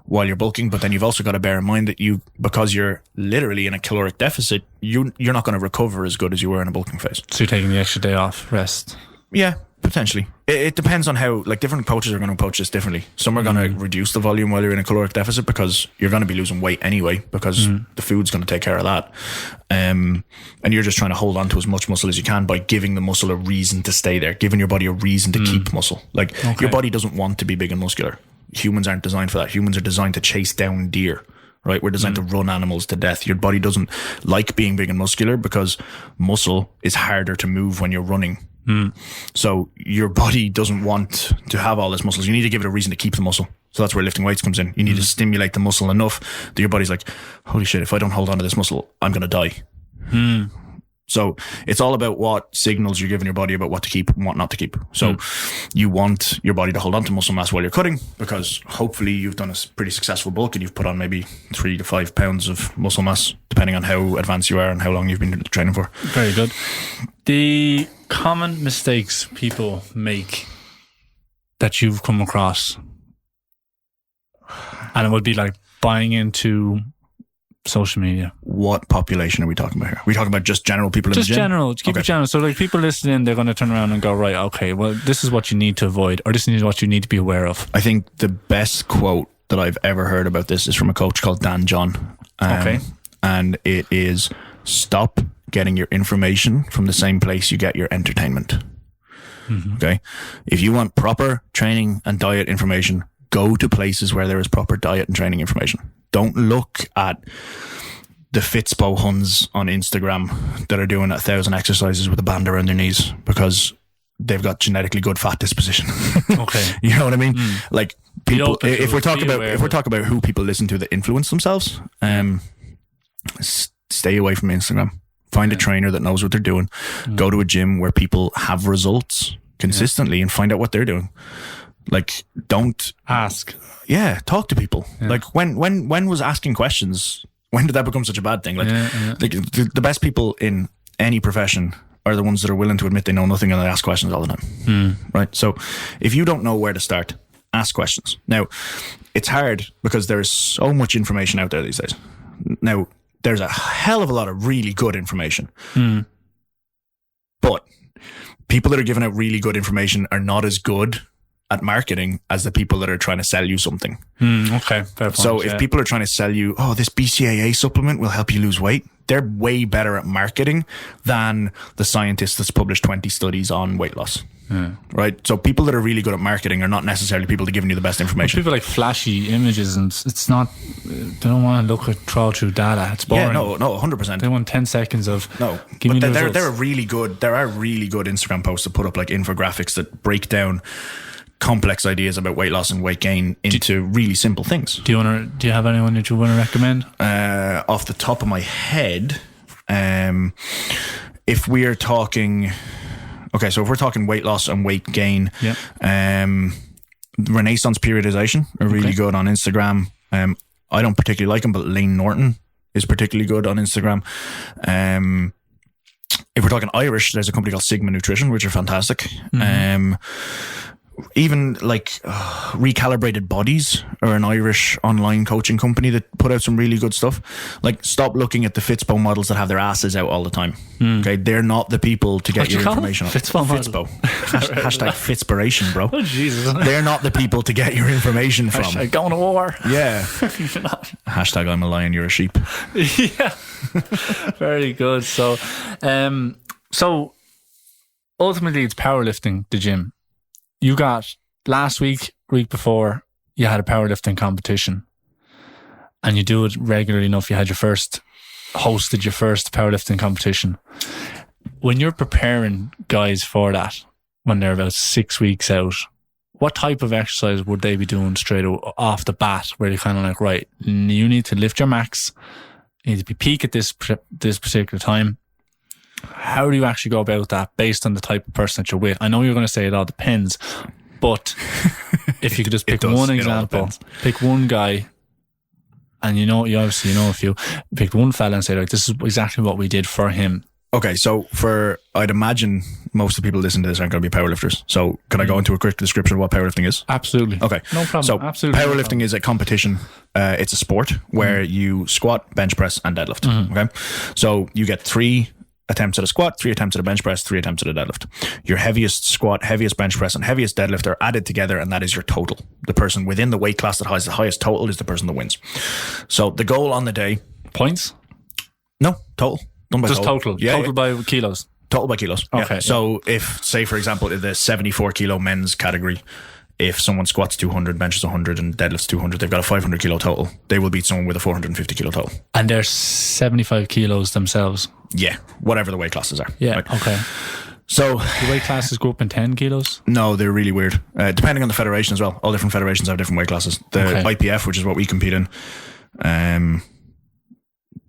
while you're bulking. But then you've also got to bear in mind that because you're literally in a caloric deficit, you're not going to recover as good as you were in a bulking phase. So you're taking the extra day off, rest? Yeah, potentially. It depends on how, like, different coaches are going to approach this differently. Some are going to reduce the volume while you're in a caloric deficit because you're going to be losing weight anyway, because the food's going to take care of that. And you're just trying to hold on to as much muscle as you can by giving the muscle a reason to stay there, giving your body a reason to keep muscle. Like, your body doesn't want to be big and muscular. Humans aren't designed for that. Humans are designed to chase down deer, right? We're designed to run animals to death. Your body doesn't like being big and muscular because muscle is harder to move when you're running. So your body doesn't want to have all this muscle. You need to give it a reason to keep the muscle. So that's where lifting weights comes in. You need to stimulate the muscle enough that your body's like, holy shit, if I don't hold on to this muscle, I'm going to die. So it's all about what signals you're giving your body about what to keep and what not to keep. So you want your body to hold on to muscle mass while you're cutting, because hopefully you've done a pretty successful bulk and you've put on maybe 3 to 5 pounds of muscle mass, depending on how advanced you are and how long you've been training for. Very good. The common mistakes people make that you've come across, and it would be like buying into social media. What population are we talking about here? Are we talking about just general people in the gym? Just general. Keep it general. So like people listening, they're going to turn around and go, right, okay, well, this is what you need to avoid, or this is what you need to be aware of. I think the best quote that I've ever heard about this is from a coach called Dan John. And it is, stop getting your information from the same place you get your entertainment. Okay? If you want proper training and diet information, go to places where there is proper diet and training information. Don't look at the Fitspo Huns on Instagram that are doing 1,000 exercises with a band around their knees because they've got genetically good fat disposition. Okay. You know what I mean? Like, people, if we're talking about who people listen to that influence themselves, stay away from Instagram. Find a trainer that knows what they're doing. Go to a gym where people have results consistently and find out what they're doing. Like, don't ask. Yeah, talk to people. Like, when was asking questions? When did that become such a bad thing? Like, the best people in any profession are the ones that are willing to admit they know nothing and they ask questions all the time. Right? So, if you don't know where to start, ask questions. Now, it's hard because there is so much information out there these days. Now, there's a hell of a lot of really good information. But people that are giving out really good information are not as good at marketing as the people that are trying to sell you something. Okay, fair point. So if people are trying to sell you, oh, this BCAA supplement will help you lose weight, they're way better at marketing than the scientist that's published 20 studies on weight loss. Right? So people that are really good at marketing are not necessarily people that are giving you the best information. People like flashy images, and it's not, they don't want to look at trawl through data. It's boring. Yeah, no, 100%. They want 10 seconds of give me the results. There are really good Instagram posts that put up like infographics that break down complex ideas about weight loss and weight gain into really simple things. Do you have anyone that you want to recommend? Off the top of my head, if we're talking weight loss and weight gain, Renaissance periodization are really good on Instagram. I don't particularly like him, but Lane Norton is particularly good on Instagram. If we're talking Irish, there's a company called Sigma Nutrition, which are fantastic. Even like Recalibrated Bodies are an Irish online coaching company that put out some really good stuff. Like, stop looking at the Fitspo models that have their asses out all the time. Okay, they're not the people to get your information on. Fitspo. Hashtag Fitspiration, bro. Oh, Jesus. They're not the people to get your information from. Hashtag going to war. Yeah. Hashtag I'm a lion, you're a sheep. Yeah. Very good. So ultimately it's powerlifting, the gym. You got last week before, you had a powerlifting competition, and you do it regularly enough. You had hosted your first powerlifting competition. When you're preparing guys for that, when they're about 6 weeks out, what type of exercise would they be doing straight off the bat, where you're kind of like, right, you need to lift your max, you need to be peak at this particular time? How do you actually go about that based on the type of person that you're with? I know you're going to say it all depends, but if you could just pick one example, pick one guy, and you obviously know a few, pick one fella and say, like, this is exactly what we did for him. Okay, so I'd imagine most of the people listening to this aren't going to be powerlifters. So can I go into a quick description of what powerlifting is? Absolutely. Okay. No problem. So absolutely. Powerlifting is a competition. It's a sport where you squat, bench press, and deadlift. Okay. So you get 3 attempts at a squat, 3 attempts at a bench press, 3 attempts at a deadlift. Your heaviest squat, heaviest bench press, and heaviest deadlift are added together, and that is your total. The person within the weight class that has the highest total is the person that wins. So the goal on the day... Points? No, total. Done by just total? Yeah, total by kilos? Total by kilos. Okay. Yeah. So if, say, for example, in the 74 kilo men's category, if someone squats 200, benches 100, and deadlifts 200, they've got a 500 kilo total. They will beat someone with a 450 kilo total. And they're 75 kilos themselves? Yeah, whatever the weight classes are. Yeah, right? okay. So the weight classes go up in 10 kilos? No, they're really weird. Depending on the federation as well. All different federations have different weight classes. The IPF, which is what we compete in,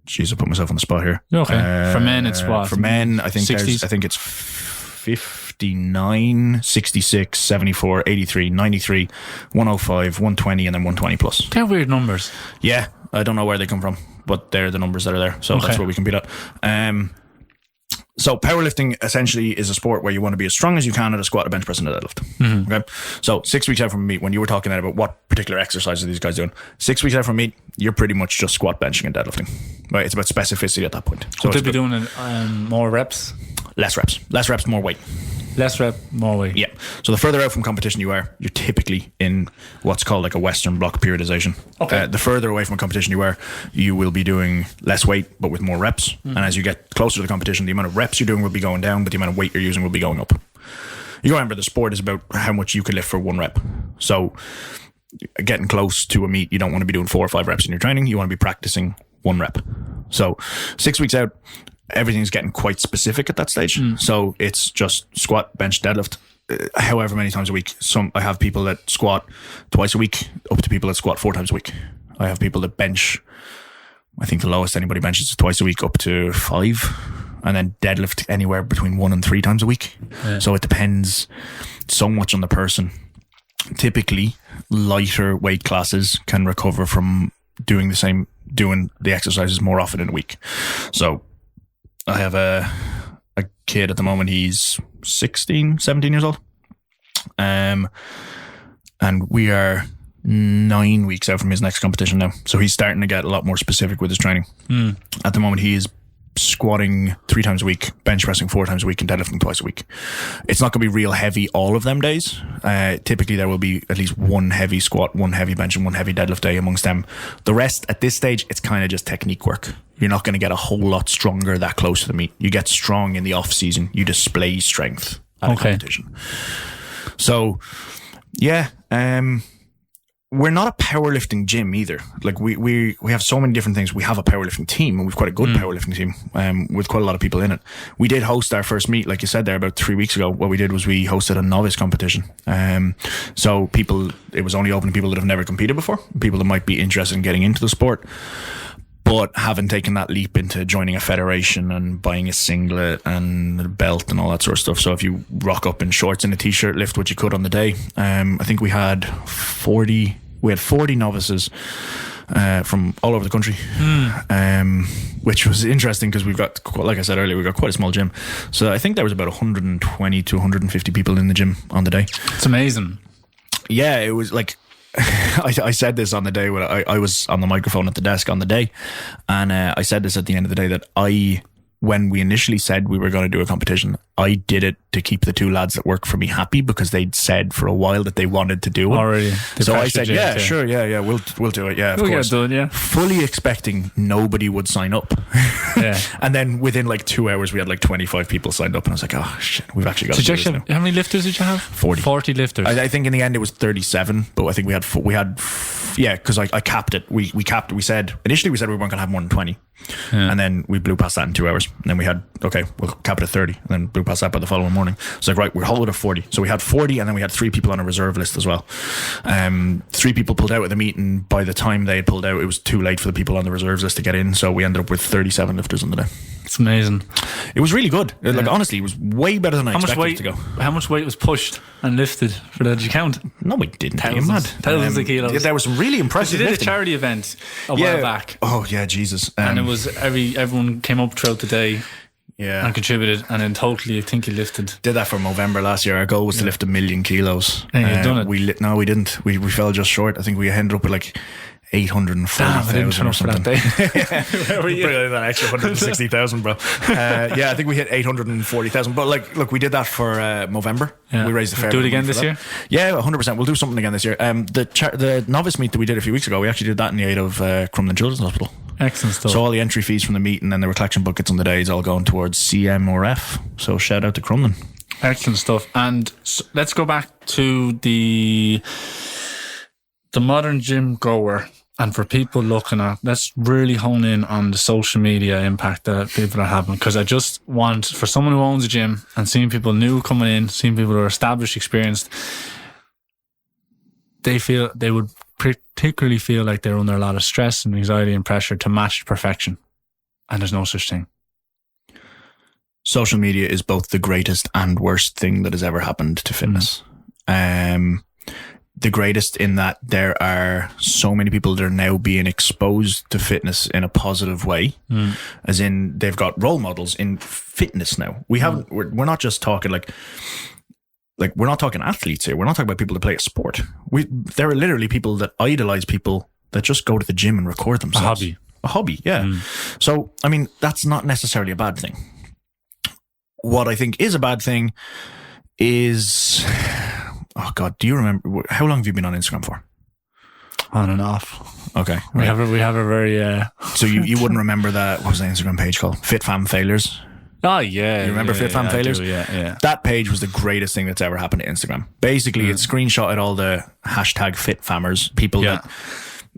jeez, I put myself on the spot here. Okay. For men, it's what? For men, I think it's 59, 66, 74, 83, 93, 105, 120, and then 120 plus. They're weird numbers. Yeah, I don't know where they come from, but they're the numbers that are there. So that's what we compete at. So powerlifting essentially is a sport where you want to be as strong as you can at a squat, a bench press, and a deadlift. Okay. So 6 weeks out from meet, when you were talking about what particular exercises are these guys doing, 6 weeks out from meet, you're pretty much just squat, benching, and deadlifting. Right. It's about specificity at that point. So would they be doing more reps? Less reps, more weight. Less rep, more weight. Yeah. So the further out from competition you are, you're typically in what's called like a Western block periodization. Okay. The further away from a competition you are, you will be doing less weight, but with more reps. And as you get closer to the competition, the amount of reps you're doing will be going down, but the amount of weight you're using will be going up. You remember, the sport is about how much you can lift for one rep. So getting close to a meet, you don't want to be doing 4 or 5 reps in your training. You want to be practicing 1 rep. So 6 weeks out, everything's getting quite specific at that stage. So it's just squat, bench, deadlift, however many times a week. I have people that squat twice a week, up to people that squat 4 times a week. I have people that bench, I think the lowest anybody benches is twice a week, up to 5, and then deadlift anywhere between 1 and 3 times a week. Yeah. So it depends so much on the person. Typically, lighter weight classes can recover from doing the exercises more often in a week. So I have a kid at the moment, he's 16, 17 years old. And we are 9 weeks out from his next competition now. So he's starting to get a lot more specific with his training. At the moment, he is squatting 3 times a week, bench pressing 4 times a week, and deadlifting twice a week. It's not going to be real heavy all of them days. Typically there will be at least 1 heavy squat, 1 heavy bench, and 1 heavy deadlift day amongst them. The rest at this stage, it's kind of just technique work. You're not going to get a whole lot stronger that close to the meet. You get strong in the off season. You display strength at a competition. So yeah, we're not a powerlifting gym either. Like we have so many different things. We have a powerlifting team, and we've quite a good powerlifting team, with quite a lot of people in it. We did host our first meet, like you said there, about 3 weeks ago. What we did was we hosted a novice competition. So it was only open to people that have never competed before, people that might be interested in getting into the sport, but haven't taken that leap into joining a federation and buying a singlet and a belt and all that sort of stuff. So if you rock up in shorts and a t-shirt, lift what you could on the day. I think we had 40 novices from all over the country, which was interesting because we've got, like I said earlier, we've got quite a small gym. So I think there was about 120 to 150 people in the gym on the day. It's amazing. Yeah, it was like, I said this on the day when I was on the microphone at the desk on the day, and I said this at the end of the day that when we initially said we were going to do a competition, I did it to keep the two lads that work for me happy, because they'd said for a while that they wanted to do it. Already. So I said, yeah, sure, yeah, we'll do it, yeah, of course. Get it done, yeah. Fully expecting nobody would sign up. Yeah. And then within like 2 hours, we had like 25 people signed up, and I was like, oh shit, we've actually got to do this now. How many lifters did you have? 40 lifters. I think in the end it was 37, but I think we had yeah, because I capped it. We said initially we weren't going to have more than 20. Yeah. And then we blew past that in 2 hours. And then we had, okay, we'll cap it at 30. And then blew past that by the following morning. It's like, right, we'll hold it at 40. So we had 40, and then we had 3 people on a reserve list as well. 3 people pulled out at the meeting. By the time they had pulled out, it was too late for the people on the reserves list to get in. So we ended up with 37 lifters on the day. It's amazing. It was really good. Yeah. Like, honestly, it was way better than I expected it to go. How much weight was pushed and lifted for that? Did you count? No, we didn't. Thousands of kilos. Yeah, there was some really impressive You did lifting. a charity event a while back. Oh, yeah, Jesus. And it was everyone came up throughout the day. Yeah. And contributed, and in totally, I think you lifted. Did that for Movember last year. Our goal was to lift 1 million kilos. And you've done it. No, we didn't. We fell just short. I think we ended up with like 840,000 or something. Where were you? That extra 160,000, bro. Yeah, I think we hit 840,000. But like, look, we did that for Movember. Yeah. We raised the fair. Do it again this year? Yeah, 100%. We'll do something again this year. The novice meet that we did a few weeks ago, we actually did that in the aid of Crumlin Children's Hospital. Excellent stuff. So all the entry fees from the meet, and then there were collection buckets on the days, all going towards CMRF. So shout out to Crumlin. Excellent stuff. And let's go back to the modern gym goer. And for people looking at, let's really hone in on the social media impact that people are having. Because I just want, for someone who owns a gym and seeing people new coming in, seeing people who are established, experienced, they would particularly feel like they're under a lot of stress and anxiety and pressure to match perfection. And there's no such thing. Social media is both the greatest and worst thing that has ever happened to fitness. The greatest in that there are so many people that are now being exposed to fitness in a positive way, as in they've got role models in fitness now. We're not just talking like we're not talking athletes here. We're not talking about people that play a sport. There are literally people that idolize people that just go to the gym and record themselves. A hobby, yeah. So, I mean, that's not necessarily a bad thing. What I think is a bad thing is... Oh God, do you remember how long have you been on Instagram for? On and off. Okay. We have a very So you wouldn't remember that, what was the Instagram page called? Fit Fam Failures. Oh yeah. You remember Fit Fam Failures? I do, yeah. That page was the greatest thing that's ever happened to Instagram. Basically it screenshotted all the hashtag Fit Fammers, people that,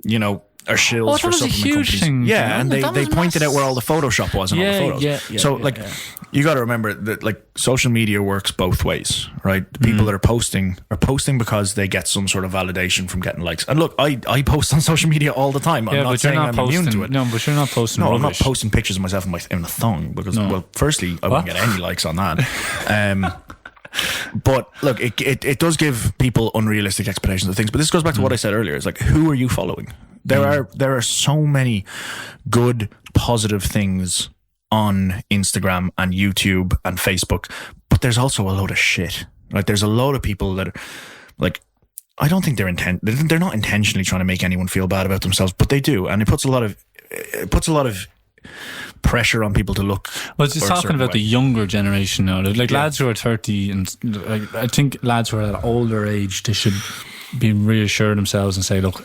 you know, are shills for supplement companies. Thing, yeah, and they pointed out where all the Photoshop was in all the photos. You got to remember that like social media works both ways, right? The people that are posting because they get some sort of validation from getting likes. And look, I post on social media all the time. I'm not saying I'm immune to it. No, but you're not posting. No, I'm not posting pictures of myself in a thong because, well, firstly, I wouldn't get any likes on that. But look, it does give people unrealistic expectations of things. But this goes back to what I said earlier. It's like, who are you following? There are so many good, positive things on Instagram and YouTube and Facebook, but there's also a load of shit. Like, there's a load of people that are, like, I don't think they're not intentionally trying to make anyone feel bad about themselves, but they do, and it puts a lot of pressure on people to look. Well, just talking about the younger generation now, like lads who are 30, and like, I think lads who are at an older age, they should be reassure themselves and say, look,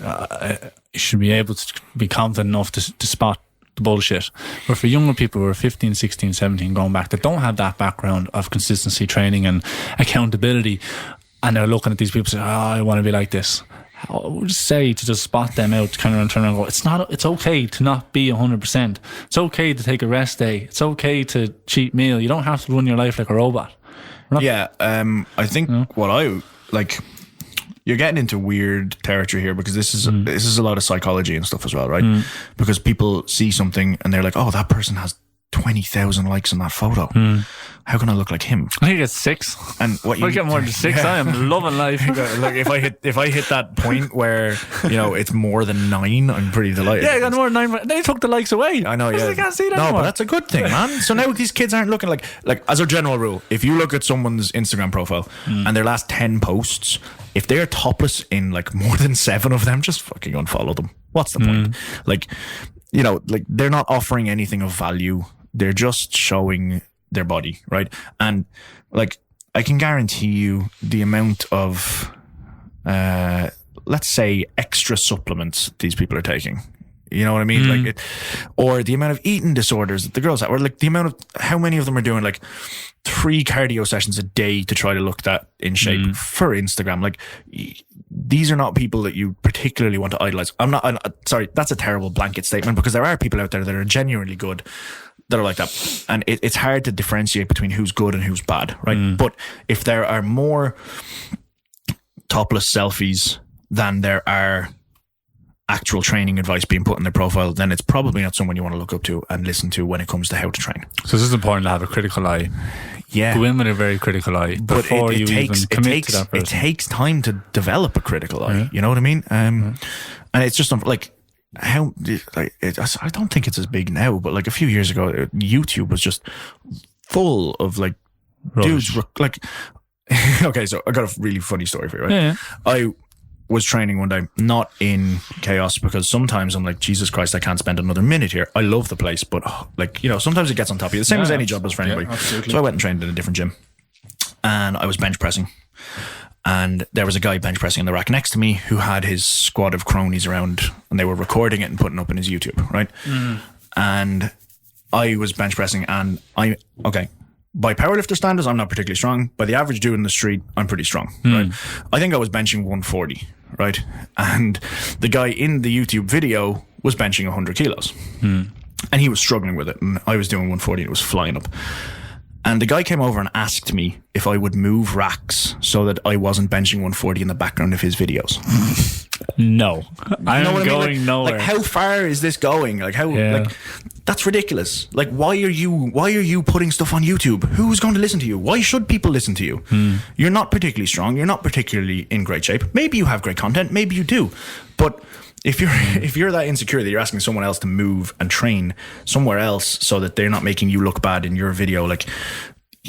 you should be able to be confident enough to spot the bullshit. But for younger people who are 15, 16, 17 going back, that don't have that background of consistency training and accountability, and they're looking at these people saying, I want to be like this. I would say to just spot them out, kind of turn around and go, it's okay to not be 100%. It's okay to take a rest day. It's okay to cheat meal. You don't have to run your life like a robot. I think what I like, you're getting into weird territory here, because this is a lot of psychology and stuff as well, right? Because people see something and they're like, oh, that person has 20,000 likes on that photo. How can I look like him? I get 6. And what if I get more than 6, I am loving life. Like if I hit that point where it's more than 9, I'm pretty delighted. Yeah, I got more than 9. They took the likes away. I know. Yeah, they can't see it no, anymore. but that's a good thing, man. So now these kids aren't looking like as a general rule, if you look at someone's Instagram profile and their last 10 posts, if they're topless in like more than 7 of them, just fucking unfollow them. What's the point? Like they're not offering anything of value. They're just showing their body, right? And like, I can guarantee you the amount of, let's say, extra supplements these people are taking. You know what I mean? Or the amount of eating disorders that the girls have, or like the amount of how many of them are doing like 3 cardio sessions a day to try to look that in shape for Instagram. Like, these are not people that you particularly want to idolize. Sorry, that's a terrible blanket statement, because there are people out there that are genuinely good that are like that, and it's hard to differentiate between who's good and who's bad, right? But if there are more topless selfies than there are actual training advice being put in their profile, then it's probably not someone you want to look up to and listen to when it comes to how to train. So this is important to have a critical eye. Yeah, go in with a very critical eye before you even commit to that person. It takes time to develop a critical eye. You know what I mean? And it's just like, how I don't think it's as big now, but like a few years ago, YouTube was just full of like dudes like okay, so I got a really funny story for you, right? I was training one day, not in Kaos, because sometimes I'm like, Jesus Christ, I can't spend another minute here. I love the place, but sometimes it gets on top of you, the same as any job as for anybody. So I went and trained in a different gym, and I was bench pressing. And there was a guy bench pressing in the rack next to me who had his squad of cronies around, and they were recording it and putting it up in his YouTube, right? And I was bench pressing, and by powerlifter standards, I'm not particularly strong. By the average dude in the street, I'm pretty strong, right? I think I was benching 140, right? And the guy in the YouTube video was benching 100 kilos. And he was struggling with it, and I was doing 140, and it was flying up. And the guy came over and asked me if I would move racks so that I wasn't benching 140 in the background of his videos. No, I'm going nowhere. Like, how far is this going? Like, like, that's ridiculous. Like, why are you putting stuff on YouTube? Who's going to listen to you? Why should people listen to you? You're not particularly strong. You're not particularly in great shape. Maybe you have great content. Maybe you do. But if you're that insecure that you're asking someone else to move and train somewhere else so that they're not making you look bad in your video, like,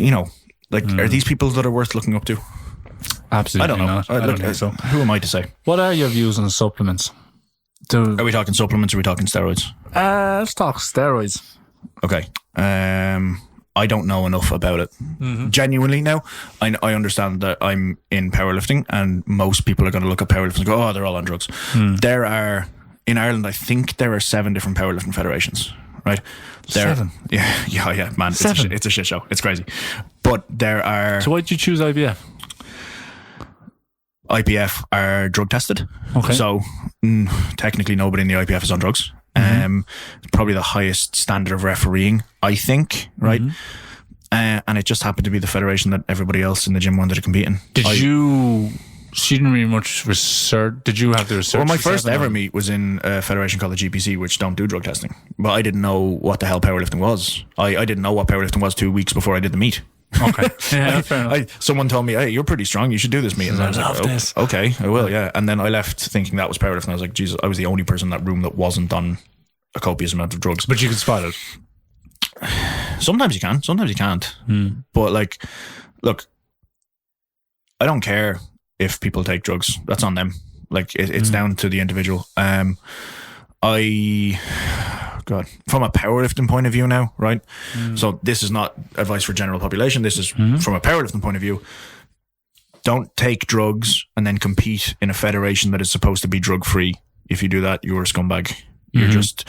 are these people that are worth looking up to? Absolutely I don't know. not. I don't think so. Who am I to say? What are your views on supplements? Are we talking supplements or are we talking steroids? Let's talk steroids. Okay. I don't know enough about it. Genuinely now, I understand that I'm in powerlifting, and most people are going to look at powerlifting and go, oh, they're all on drugs. There are, in Ireland, I think there are 7 different powerlifting federations, right? 7? Yeah, man. 7? It's a shit show. It's crazy. But there are... So why did you choose IBF? IPF are drug tested. Okay. So technically nobody in the IPF is on drugs. Probably the highest standard of refereeing, I think, right? And it just happened to be the federation that everybody else in the gym wanted to compete in. She didn't really much research. Did you have the research? Well, my first ever meet was in a federation called the GPC, which don't do drug testing. But I didn't know what the hell powerlifting was. I didn't know what powerlifting was 2 weeks before I did the meet. Okay. Yeah, fair enough. Someone told me, hey, you're pretty strong, you should do this meet. And I was like, okay, I will, yeah. And then I left thinking that was powerlifting. I was like, Jesus, I was the only person in that room that wasn't on a copious amount of drugs. But you can spot it. Sometimes you can, sometimes you can't. But like, look, I don't care if people take drugs. That's on them. Like, it's down to the individual. God, from a powerlifting point of view now, right? So this is not advice for general population. This is from a powerlifting point of view. Don't take drugs and then compete in a federation that is supposed to be drug free. If you do that, you're a scumbag. You're just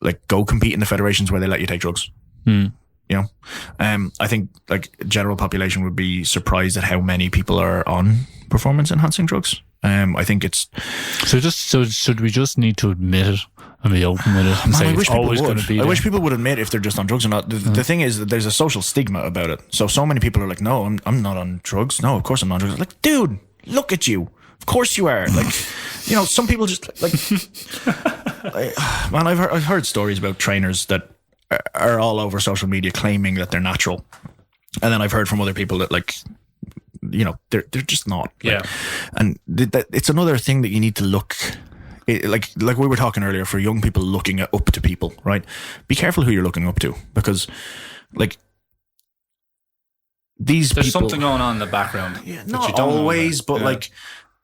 like, go compete in the federations where they let you take drugs. You know, I think like general population would be surprised at how many people are on performance enhancing drugs. I think it's so. Should we just need to admit it and be open with it and say it's always going to be there? I wish people would admit if they're just on drugs or not. The thing is that there's a social stigma about it. So many people are like, no, I'm not on drugs. No, of course I'm not on drugs. Like, dude, look at you. Of course you are. Like, you know, some people just like, man, I've heard stories about trainers that are all over social media claiming that they're natural. And then I've heard from other people that, like, you know, they're just not. Like, and it's another thing that you need to look, like we were talking earlier, for young people looking up to people, right? Be careful who you're looking up to, because, like, there's something going on in the background. Yeah, not always, but like,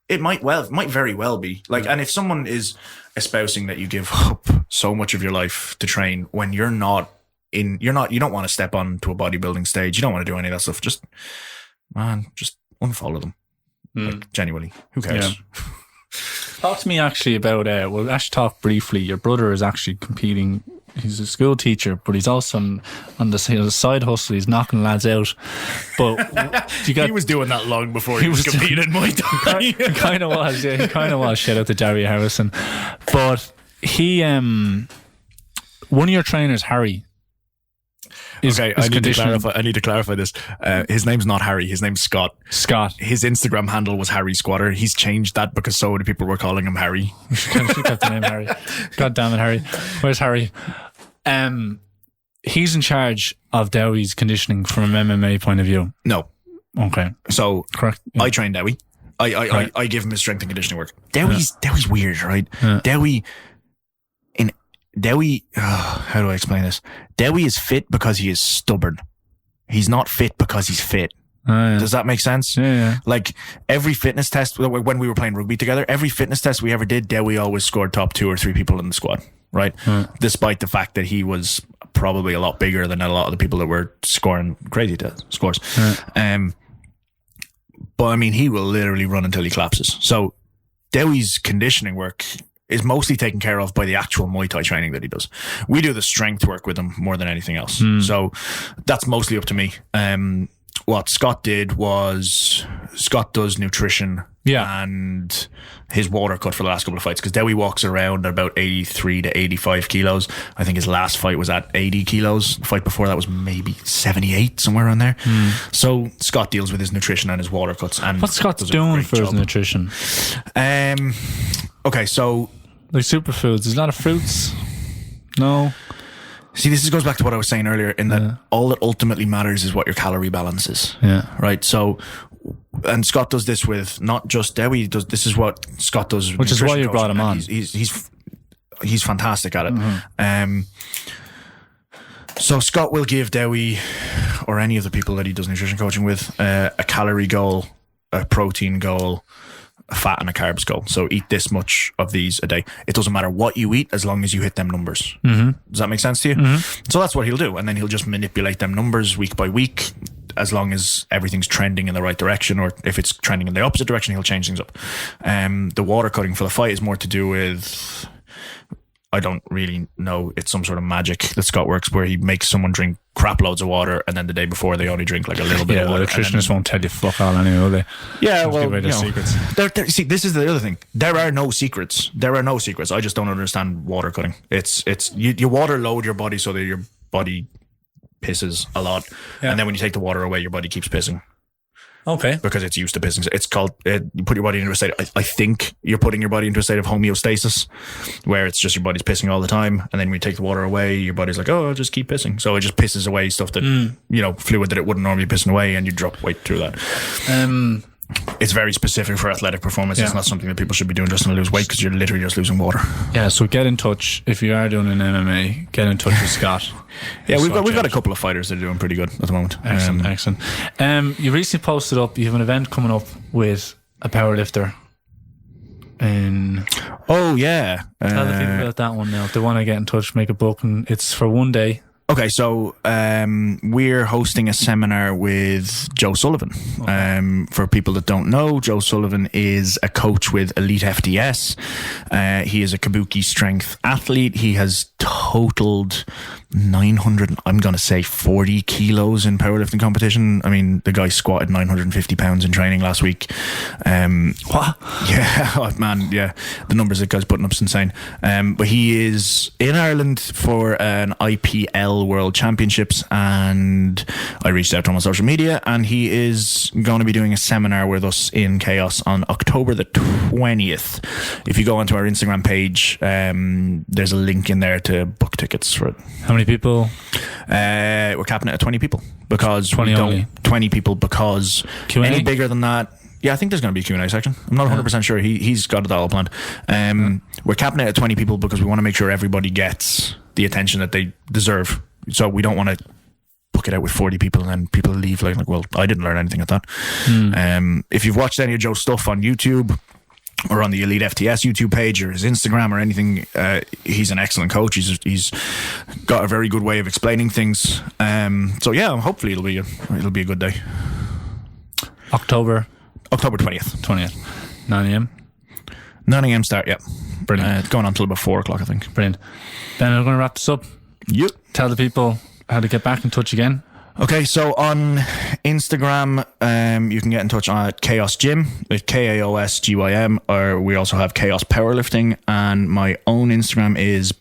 it might very well be. Like, and if someone is espousing that you give up so much of your life to train when you don't want to step onto a bodybuilding stage, you don't want to do any of that stuff, just unfollow them. Like, genuinely, who cares? Yeah. Talk to me actually about, we'll actually talk briefly. Your brother is actually competing. He's a school teacher, but he's also on the side hustle. He's knocking lads out. But he was doing that long before he was competing in Muay Thai. He kind of was, yeah. He kind of was. Shout out to Jerry Harrison. But he, one of your trainers, Harry. Okay, I need to clarify this. His name's not Harry. His name's Scott. Scott. His Instagram handle was Harry Squatter. He's changed that because so many people were calling him Harry. She got the name Harry. God damn it, Harry. Where's Harry? He's in charge of Dewey's conditioning from an MMA point of view. No. Okay. So correct. Yeah. I train Dewi. I give him his strength and conditioning work. Dewi's weird, right? Yeah. Dewi, how do I explain this? Dewi is fit because he is stubborn. He's not fit because he's fit. Does that make sense? Yeah. Like, every fitness test, when we were playing rugby together, every fitness test we ever did, Dewi always scored top 2 or 3 people in the squad, right? Despite the fact that he was probably a lot bigger than a lot of the people that were scoring crazy scores. But I mean, he will literally run until he collapses. So Dewi's conditioning work is mostly taken care of by the actual Muay Thai training that he does. We do the strength work with him more than anything else. So that's mostly up to me. What Scott did was, Scott does nutrition and his water cut for the last couple of fights, because Dewi walks around at about 83 to 85 kilos. I think his last fight was at 80 kilos. The fight before that was maybe 78, somewhere around there. So Scott deals with his nutrition and his water cuts. And what's Scott doing for his nutrition? Okay, so like superfoods, there's a lot of fruits. No. See, this goes back to what I was saying earlier, in that all that ultimately matters is what your calorie balance is. Yeah. Right. So, and Scott does this with not just Dewi. This is what Scott does, which is why you brought him on. He's fantastic at it. So Scott will give Dewi, or any of the people that he does nutrition coaching with, a calorie goal, a protein goal, a fat and a carbs goal. So eat this much of these a day. It doesn't matter what you eat as long as you hit them numbers. Does that make sense to you? So that's what he'll do. And then he'll just manipulate them numbers week by week, as long as everything's trending in the right direction, or if it's trending in the opposite direction, he'll change things up. The water cutting for the fight is more to do with, I don't really know, it's some sort of magic that Scott works, where he makes someone drink crap loads of water, and then the day before they only drink like a little bit of water. The nutritionists won't tell you fuck all anyway, will they? Yeah, well, you know, secrets. See, this is the other thing. There are no secrets. I just don't understand water cutting. It's you water load your body so that your body pisses a lot, and then when you take the water away, your body keeps pissing. Okay. Because it's used to pissing. It's called, you put your body into a state, I think you're putting your body into a state of homeostasis, where it's just your body's pissing all the time. And then when you take the water away, your body's like, oh, I'll just keep pissing. So it just pisses away stuff that, fluid that it wouldn't normally be pissing away, and you drop weight through that. It's very specific for athletic performance. It's not something that people should be doing just to lose weight, because you're literally just losing water. Yeah, so get in touch. If you are doing an MMA, get in touch with Scott. We've got a couple of fighters that are doing pretty good at the moment. Excellent. You recently posted up, you have an event coming up with a powerlifter. Oh yeah. Tell the people about that one now. If they want to get in touch, make a book, and it's for one day. Okay, so we're hosting a seminar with Joe Sullivan. Okay. For people that don't know, Joe Sullivan is a coach with Elite FDS. He is a kabuki strength athlete. He has totaled 900, I'm going to say 40 kilos in powerlifting competition. I mean, the guy squatted 950 pounds in training last week. What? Yeah, oh, man, yeah. The numbers that guy's putting up is insane. But he is in Ireland for an IPL World Championships, and I reached out to him on social media, and he is going to be doing a seminar with us in Kaos on October the 20th. If you go onto our Instagram page, there's a link in there to book tickets for it. How many people? We're capping it at 20 people because 20 people because Q&A? Any bigger than that. Yeah, I think there's going to be a Q&A section. I'm not 100% sure. He's got it all planned. We're capping it at 20 people because we want to make sure everybody gets the attention that they deserve. So we don't want to book it out with 40 people and then people leave like, well, I didn't learn anything at that. If you've watched any of Joe's stuff on YouTube or on the Elite FTS YouTube page or his Instagram or anything, he's an excellent coach. He's got a very good way of explaining things. So yeah, hopefully it'll be a good day. October 20th. 9 a.m. 9 a.m. start, yeah. Brilliant. It's going on until about 4 o'clock, I think. Brilliant. Ben, I'm going to wrap this up. Yep. Tell the people how to get back in touch again. Okay, so on Instagram, you can get in touch at Kaos Gym with KAOSGYM, or we also have Kaos Powerlifting, and my own Instagram is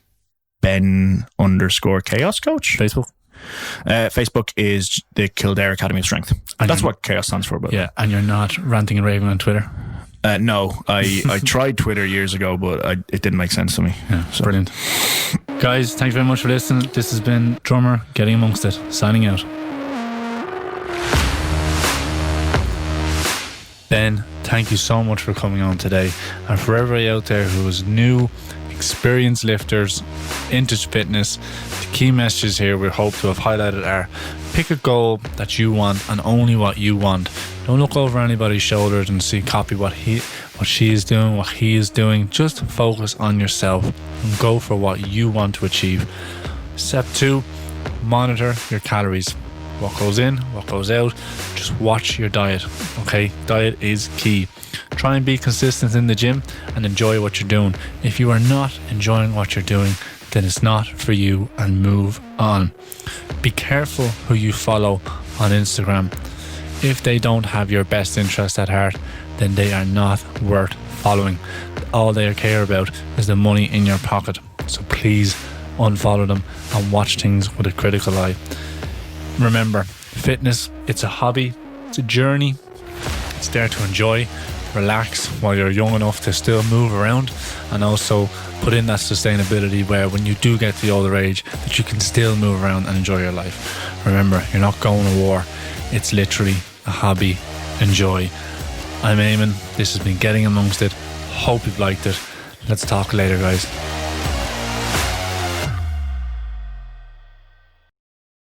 Ben_Kaos Coach. Facebook is the Kildare Academy of Strength. And that's what Kaos stands for. But yeah, and you're not ranting and raving on Twitter? No, I tried Twitter years ago, but it didn't make sense to me. Yeah, so. Brilliant. Guys, thank you very much for listening. This has been Drummer Getting Amongst It, signing out. Ben, thank you so much for coming on today. And for everybody out there who is new, experienced lifters, into fitness, the key messages here we hope to have highlighted are: pick a goal that you want and only what you want. Don't look over anybody's shoulders and copy what she is doing, what he is doing. Just focus on yourself and go for what you want to achieve. Step 2, monitor your calories. What goes in, what goes out. Just watch your diet. Okay, diet is key. Try and be consistent in the gym and enjoy what you're doing. If you are not enjoying what you're doing, then it's not for you, and move on. Be careful who you follow on Instagram. If they don't have your best interest at heart, then they are not worth following. All they care about is the money in your pocket. So please unfollow them and watch things with a critical eye. Remember, fitness, it's a hobby, it's a journey. It's there to enjoy, relax while you're young enough to still move around, and also put in that sustainability where when you do get to the older age that you can still move around and enjoy your life. Remember, you're not going to war. It's literally a hobby. Enjoy. I'm Eamon. This has been Getting Amongst It. Hope you've liked it. Let's talk later, guys.